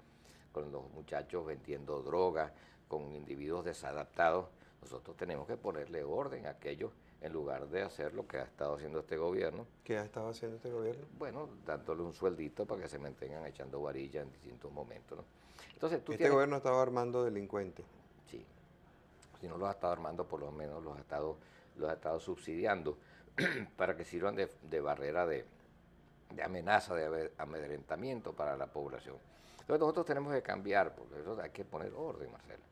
con los muchachos vendiendo drogas, con individuos desadaptados, nosotros tenemos que ponerle orden a aquellos en lugar de hacer lo que ha estado haciendo este gobierno. ¿Qué ha estado haciendo este gobierno? Bueno, dándole un sueldito para que se mantengan echando varilla en distintos momentos, ¿no? Entonces, Este gobierno ha estado armando delincuentes. Sí, si no los ha estado armando, por lo menos los ha estado subsidiando para que sirvan de barrera de amenaza, de amedrentamiento para la población. Entonces nosotros tenemos que cambiar, porque eso hay que poner orden, Marcelo.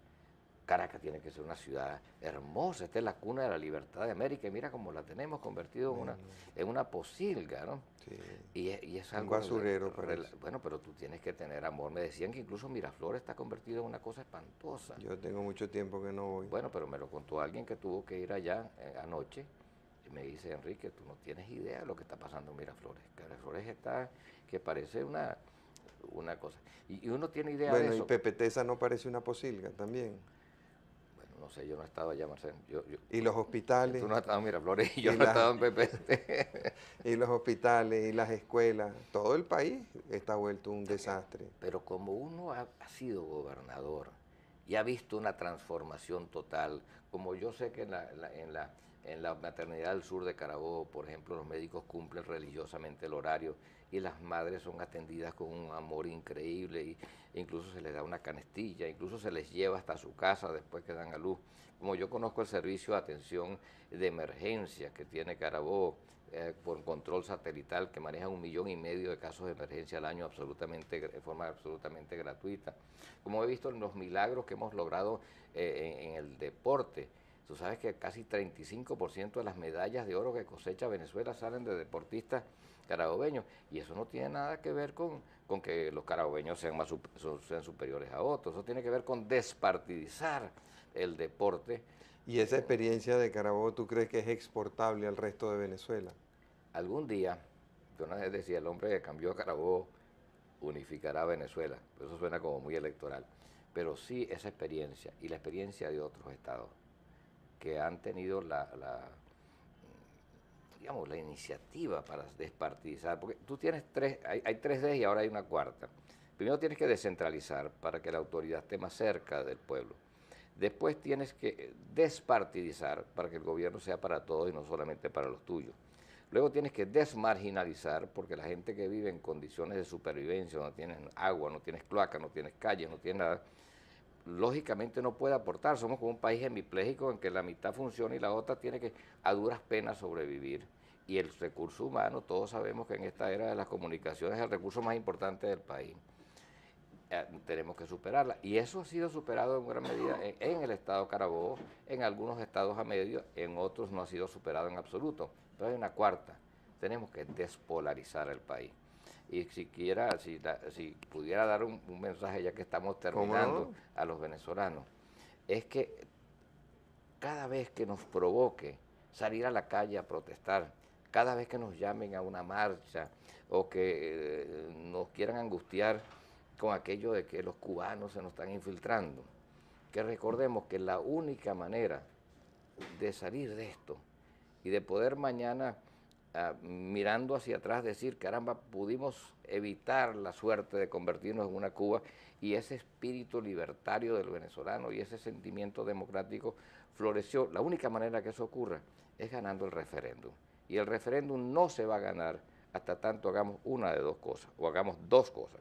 Caracas tiene que ser una ciudad hermosa, esta es la cuna de la libertad de América, y mira cómo la tenemos convertido en una posilga, ¿no? Sí. Y es algo... Un basurero, parece. Bueno, pero tú tienes que tener amor. Me decían que incluso Miraflores está convertido en una cosa espantosa. Yo tengo mucho tiempo que no voy. Bueno, pero me lo contó alguien que tuvo que ir allá anoche, y me dice, Enrique, tú no tienes idea de lo que está pasando en Miraflores. Miraflores está, que parece una cosa. Y uno tiene idea de eso. Bueno, y Pepetesa no parece una posilga también. No sé, yo no he estado allá, Marcelo. Y los hospitales. Tú no has estado en Miraflores y yo no he estado en PPT. Y los hospitales y las escuelas. Todo el país está vuelto un desastre. Pero como uno ha sido gobernador y ha visto una transformación total, como yo sé que en la maternidad del sur de Carabobo, por ejemplo, los médicos cumplen religiosamente el horario y las madres son atendidas con un amor increíble, e incluso se les da una canastilla, incluso se les lleva hasta su casa después que dan a luz. Como yo conozco el servicio de atención de emergencia que tiene Carabobo, por control satelital, que maneja 1,5 millones de casos de emergencia al año de forma absolutamente gratuita. Como he visto en los milagros que hemos logrado en el deporte. Tú sabes que casi 35% de las medallas de oro que cosecha Venezuela salen de deportistas carabobeños, y eso no tiene nada que ver con que los carabobeños sean superiores a otros. Eso tiene que ver con despartidizar el deporte. ¿Y esa experiencia de Carabobo tú crees que es exportable al resto de Venezuela? Algún día, yo una vez decía, el hombre que cambió a Carabobo unificará a Venezuela. Eso suena como muy electoral. Pero sí esa experiencia y la experiencia de otros estados que han tenido digamos, la iniciativa para despartidizar, porque tú tienes hay 3D y ahora hay una cuarta. Primero tienes que descentralizar para que la autoridad esté más cerca del pueblo. Después tienes que despartidizar para que el gobierno sea para todos y no solamente para los tuyos. Luego tienes que desmarginalizar porque la gente que vive en condiciones de supervivencia, no tienes agua, no tienes cloaca, no tienes calle, no tienes nada, lógicamente no puede aportar. Somos como un país hemipléjico en que la mitad funciona y la otra tiene que a duras penas sobrevivir. Y el recurso humano, todos sabemos que en esta era de las comunicaciones es el recurso más importante del país. Tenemos que superarla. Y eso ha sido superado en gran medida en el estado Carabobo, en algunos estados a medio, en otros no ha sido superado en absoluto. Pero hay una cuarta, tenemos que despolarizar el país. Y si pudiera dar un mensaje, ya que estamos terminando, ¿Cómo no? a los venezolanos, es que cada vez que nos provoque salir a la calle a protestar, cada vez que nos llamen a una marcha o que nos quieran angustiar con aquello de que los cubanos se nos están infiltrando, que recordemos que la única manera de salir de esto y de poder mañana, mirando hacia atrás, decir, caramba, pudimos evitar la suerte de convertirnos en una Cuba, y ese espíritu libertario del venezolano y ese sentimiento democrático floreció. La única manera que eso ocurra es ganando el referéndum. Y el referéndum no se va a ganar hasta tanto hagamos una de dos cosas, o hagamos dos cosas.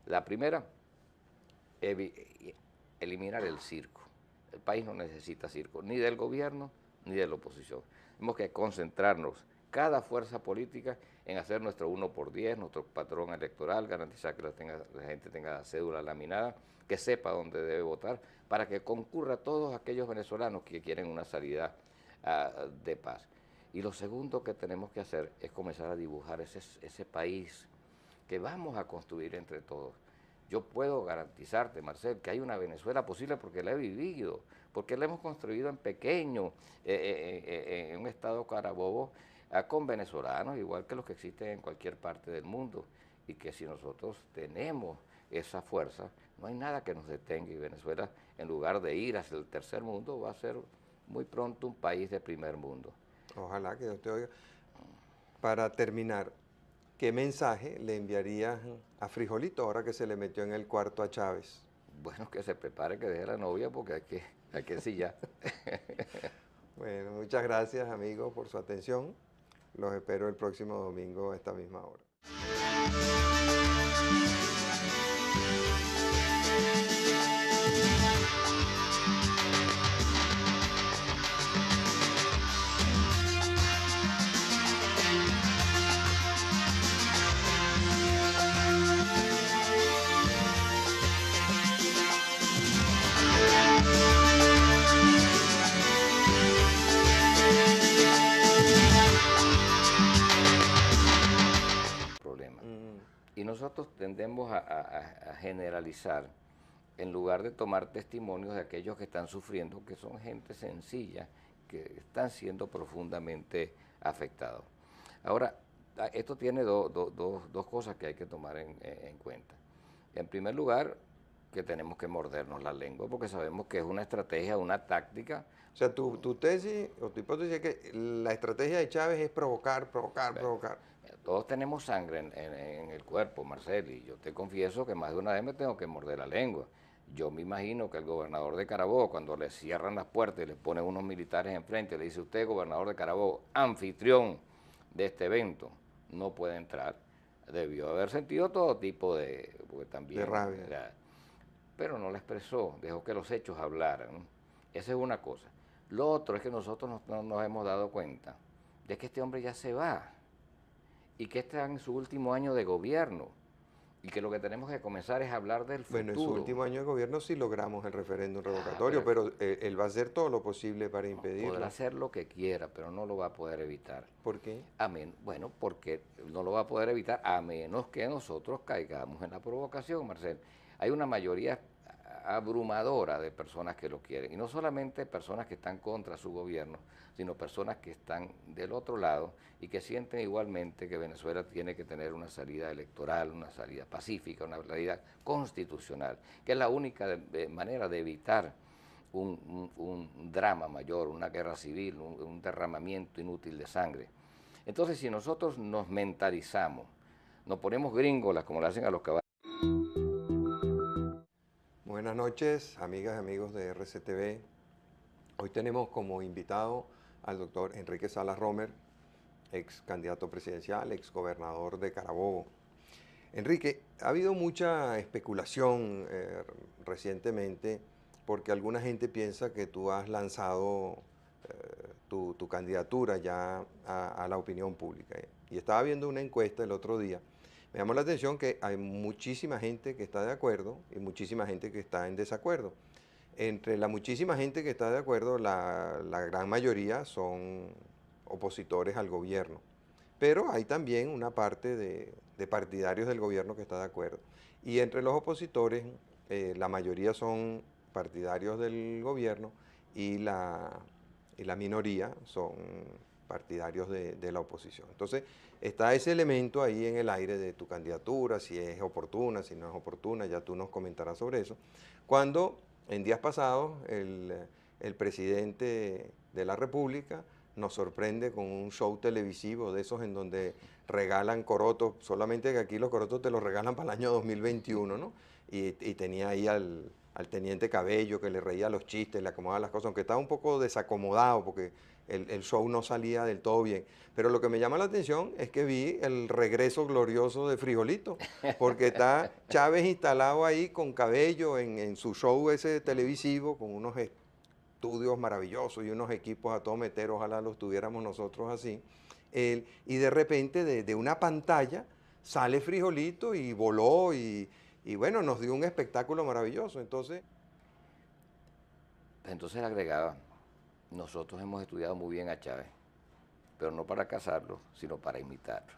La primera, eliminar el circo. El país no necesita circo, ni del gobierno ni de la oposición. Tenemos que concentrarnos, cada fuerza política, en hacer nuestro 1x10, nuestro patrón electoral, garantizar que la gente tenga cédula laminada, que sepa dónde debe votar, para que concurra todos aquellos venezolanos que quieren una salida de paz. Y lo segundo que tenemos que hacer es comenzar a dibujar ese país que vamos a construir entre todos. Yo puedo garantizarte, Marcel, que hay una Venezuela posible porque la he vivido, porque la hemos construido en pequeño, en un estado Carabobo, con venezolanos, igual que los que existen en cualquier parte del mundo, y que si nosotros tenemos esa fuerza, no hay nada que nos detenga, y Venezuela, en lugar de ir hacia el tercer mundo, va a ser muy pronto un país de primer mundo. Ojalá que Dios te oiga. Para terminar, ¿qué mensaje le enviarías a Frijolito ahora que se le metió en el cuarto a Chávez? Bueno, que se prepare, que deje la novia, porque hay que ensillar. Bueno, muchas gracias amigos por su atención. Los espero el próximo domingo a esta misma hora. Y nosotros tendemos a generalizar, en lugar de tomar testimonios de aquellos que están sufriendo, que son gente sencilla, que están siendo profundamente afectados. Ahora, esto tiene dos cosas que hay que tomar en cuenta. En primer lugar, que tenemos que mordernos la lengua, porque sabemos que es una estrategia, una táctica. O sea, tu tesis o tu hipótesis es que la estrategia de Chávez es provocar, provocar. Todos tenemos sangre en el cuerpo, Marcel, y yo te confieso que más de una vez me tengo que morder la lengua. Yo me imagino que el gobernador de Carabobo, cuando le cierran las puertas y le ponen unos militares enfrente, le dice: usted, gobernador de Carabobo, anfitrión de este evento, no puede entrar. Debió haber sentido todo tipo porque también, de rabia. Pero no la expresó, dejó que los hechos hablaran, ¿no? Esa es una cosa. Lo otro es que nosotros no nos hemos dado cuenta de que este hombre ya se va y que está en su último año de gobierno y que lo que tenemos que comenzar es hablar del futuro. Bueno, en su último año de gobierno sí logramos el referéndum revocatorio, pero él va a hacer todo lo posible para impedirlo. Podrá hacer lo que quiera, pero no lo va a poder evitar. ¿Por qué? Bueno, porque no lo va a poder evitar a menos que nosotros caigamos en la provocación, Marcel. Hay una mayoría abrumadora de personas que lo quieren, y no solamente personas que están contra su gobierno, sino personas que están del otro lado y que sienten igualmente que Venezuela tiene que tener una salida electoral, una salida pacífica, una salida constitucional, que es la única manera de evitar un drama mayor, una guerra civil, un derramamiento inútil de sangre. Entonces, si nosotros nos mentalizamos, nos ponemos gringolas como le hacen a los caballos. Buenas noches, amigas y amigos de RCTV. Hoy tenemos como invitado al doctor Enrique Salas Romer, ex candidato presidencial, ex gobernador de Carabobo. Enrique, ha habido mucha especulación recientemente porque alguna gente piensa que tú has lanzado tu candidatura ya a la opinión pública. Y estaba viendo una encuesta el otro día. Me llamó la atención que hay muchísima gente que está de acuerdo y muchísima gente que está en desacuerdo. Entre la muchísima gente que está de acuerdo, la gran mayoría son opositores al gobierno. Pero hay también una parte de partidarios del gobierno que está de acuerdo. Y entre los opositores, la mayoría son partidarios del gobierno y la minoría son partidarios de la oposición. Entonces, está ese elemento ahí en el aire de tu candidatura, si es oportuna, si no es oportuna, ya tú nos comentarás sobre eso. Cuando en días pasados el presidente de la República nos sorprende con un show televisivo de esos en donde regalan corotos, solamente que aquí los corotos te los regalan para el año 2021, ¿no? Y tenía ahí al teniente Cabello que le reía los chistes, le acomodaba las cosas, aunque estaba un poco desacomodado porque el show no salía del todo bien. Pero lo que me llama la atención es que vi el regreso glorioso de Frijolito, porque está Chávez instalado ahí con Cabello en su show ese televisivo, con unos estudios maravillosos y unos equipos a todo meter, ojalá los tuviéramos nosotros así. Y de repente de una pantalla sale Frijolito y voló y bueno, nos dio un espectáculo maravilloso. Entonces agregaba, nosotros hemos estudiado muy bien a Chávez, pero no para cazarlo, sino para imitarlo.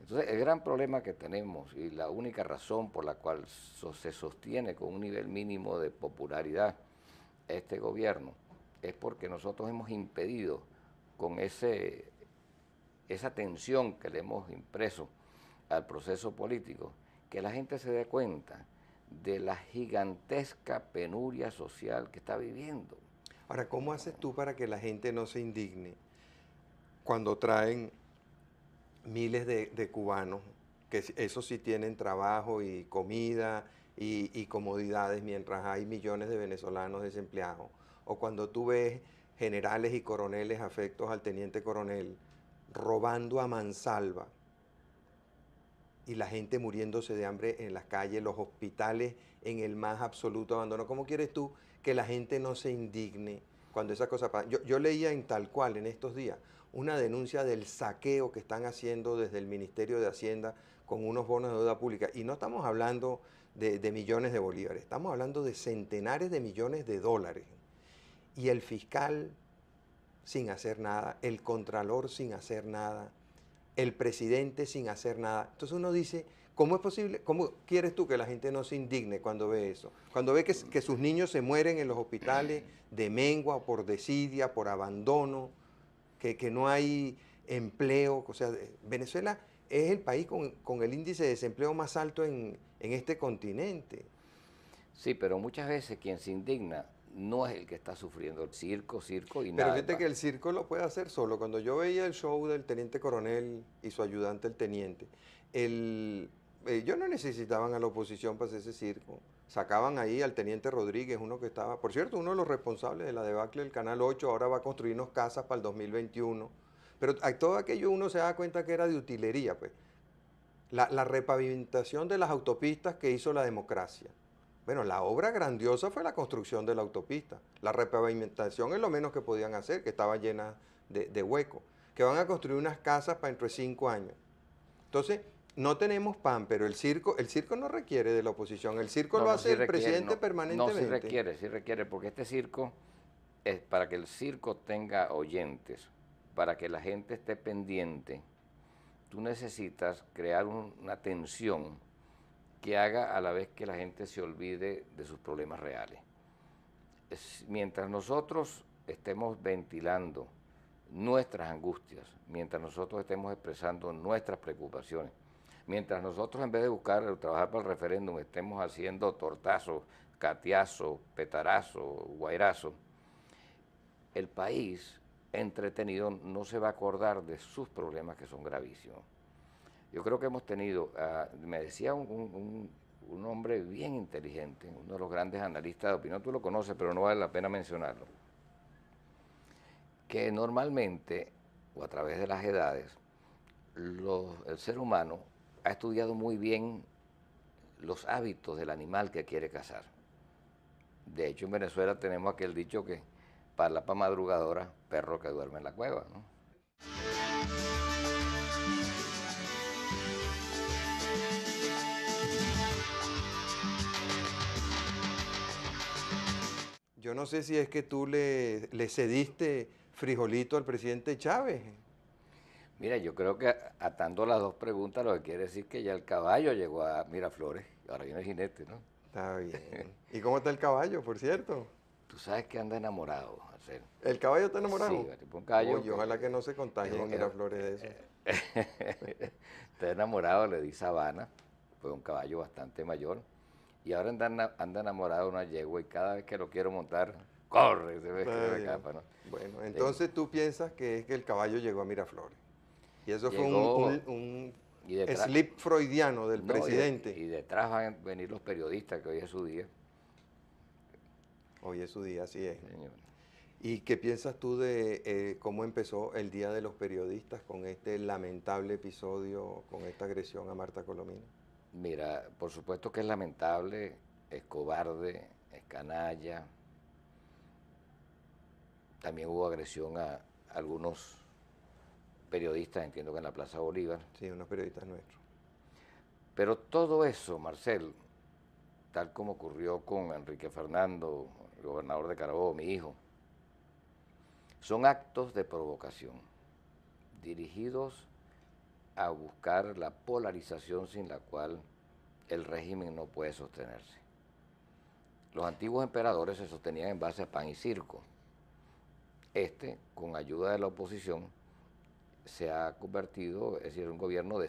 Entonces, el gran problema que tenemos y la única razón por la cual se sostiene con un nivel mínimo de popularidad este gobierno es porque nosotros hemos impedido con esa tensión que le hemos impreso al proceso político, que la gente se dé cuenta de la gigantesca penuria social que está viviendo. Ahora, ¿cómo haces tú para que la gente no se indigne cuando traen miles de cubanos, que esos sí tienen trabajo y comida y comodidades, mientras hay millones de venezolanos desempleados? O cuando tú ves generales y coroneles afectos al teniente coronel robando a mansalva y la gente muriéndose de hambre en las calles, los hospitales en el más absoluto abandono. ¿Cómo quieres tú que la gente no se indigne cuando esa cosa pasa? Yo leía en Tal Cual en estos días una denuncia del saqueo que están haciendo desde el Ministerio de Hacienda con unos bonos de deuda pública. Y no estamos hablando de millones de bolívares, estamos hablando de centenares de millones de dólares. Y el fiscal sin hacer nada, el contralor sin hacer nada, el presidente sin hacer nada. Entonces uno dice, ¿cómo es posible? ¿Cómo quieres tú que la gente no se indigne cuando ve eso? Cuando ve que sus niños se mueren en los hospitales de mengua, por desidia, por abandono, que no hay empleo. O sea, Venezuela es el país con el índice de desempleo más alto en este continente. Sí, pero muchas veces quien se indigna no es el que está sufriendo el circo y Pero nada. fíjate que el circo lo puede hacer solo. Cuando yo veía el show del teniente coronel y su ayudante el teniente, ellos no necesitaban a la oposición para hacer ese circo. Sacaban ahí al teniente Rodríguez, uno que estaba, por cierto, uno de los responsables de la debacle del Canal 8, ahora va a construirnos casas para el 2021. Pero todo aquello uno se da cuenta que era de utilería, pues. La repavimentación de las autopistas que hizo la democracia. Bueno, la obra grandiosa fue la construcción de la autopista. La repavimentación es lo menos que podían hacer, que estaba llena de huecos. Que van a construir unas casas para entre 5 años. Entonces, no tenemos pan, pero el circo no requiere de la oposición. El circo lo hace el presidente permanentemente. No, sí requiere, porque este circo es para que el circo tenga oyentes, para que la gente esté pendiente. Tú necesitas crear una tensión que haga a la vez que la gente se olvide de sus problemas reales. Mientras nosotros estemos ventilando nuestras angustias, mientras nosotros estemos expresando nuestras preocupaciones, mientras nosotros en vez de trabajar para el referéndum estemos haciendo tortazos catiazo, petarazo, guairazo, el país entretenido no se va a acordar de sus problemas que son gravísimos. Yo creo que hemos tenido, me decía un hombre bien inteligente, uno de los grandes analistas de opinión, tú lo conoces, pero no vale la pena mencionarlo, que normalmente, o a través de las edades, el ser humano ha estudiado muy bien los hábitos del animal que quiere cazar. De hecho, en Venezuela tenemos aquel dicho que parlapa madrugadora, perro que duerme en la cueva, ¿no? Yo no sé si es que tú le cediste frijolito al presidente Chávez. Mira, yo creo que atando las dos preguntas, lo que quiere decir que ya el caballo llegó a Miraflores, ahora viene el jinete, ¿no? Está bien. ¿Y cómo está el caballo, por cierto? Tú sabes que anda enamorado, Marcelo. ¿El caballo está enamorado? Sí, tipo un caballo. Oye, ojalá que no se contagie en Miraflores de eso. Está enamorado, le di Sabana, fue un caballo bastante mayor, y ahora anda enamorado de una yegua y cada vez que lo quiero montar, corre, se ve que me escapa, ¿no? Bueno, entonces tú piensas que es que el caballo llegó a Miraflores. Y eso Llegó, fue un y detrás, slip freudiano del no, presidente. y detrás van a venir los periodistas, que hoy es su día. Hoy es su día, así es. Señor. ¿Y qué piensas tú de cómo empezó el Día de los Periodistas con este lamentable episodio, con esta agresión a Marta Colomino? Mira, por supuesto que es lamentable, es cobarde, es canalla. También hubo agresión a algunos periodistas, entiendo que en la Plaza Bolívar. Sí, unos periodistas nuestros. Pero todo eso, Marcel, tal como ocurrió con Enrique Fernando, el gobernador de Carabobo, mi hijo, son actos de provocación dirigidos a buscar la polarización sin la cual el régimen no puede sostenerse. Los antiguos emperadores se sostenían en base a pan y circo. Con ayuda de la oposición, se ha convertido, es decir, un gobierno de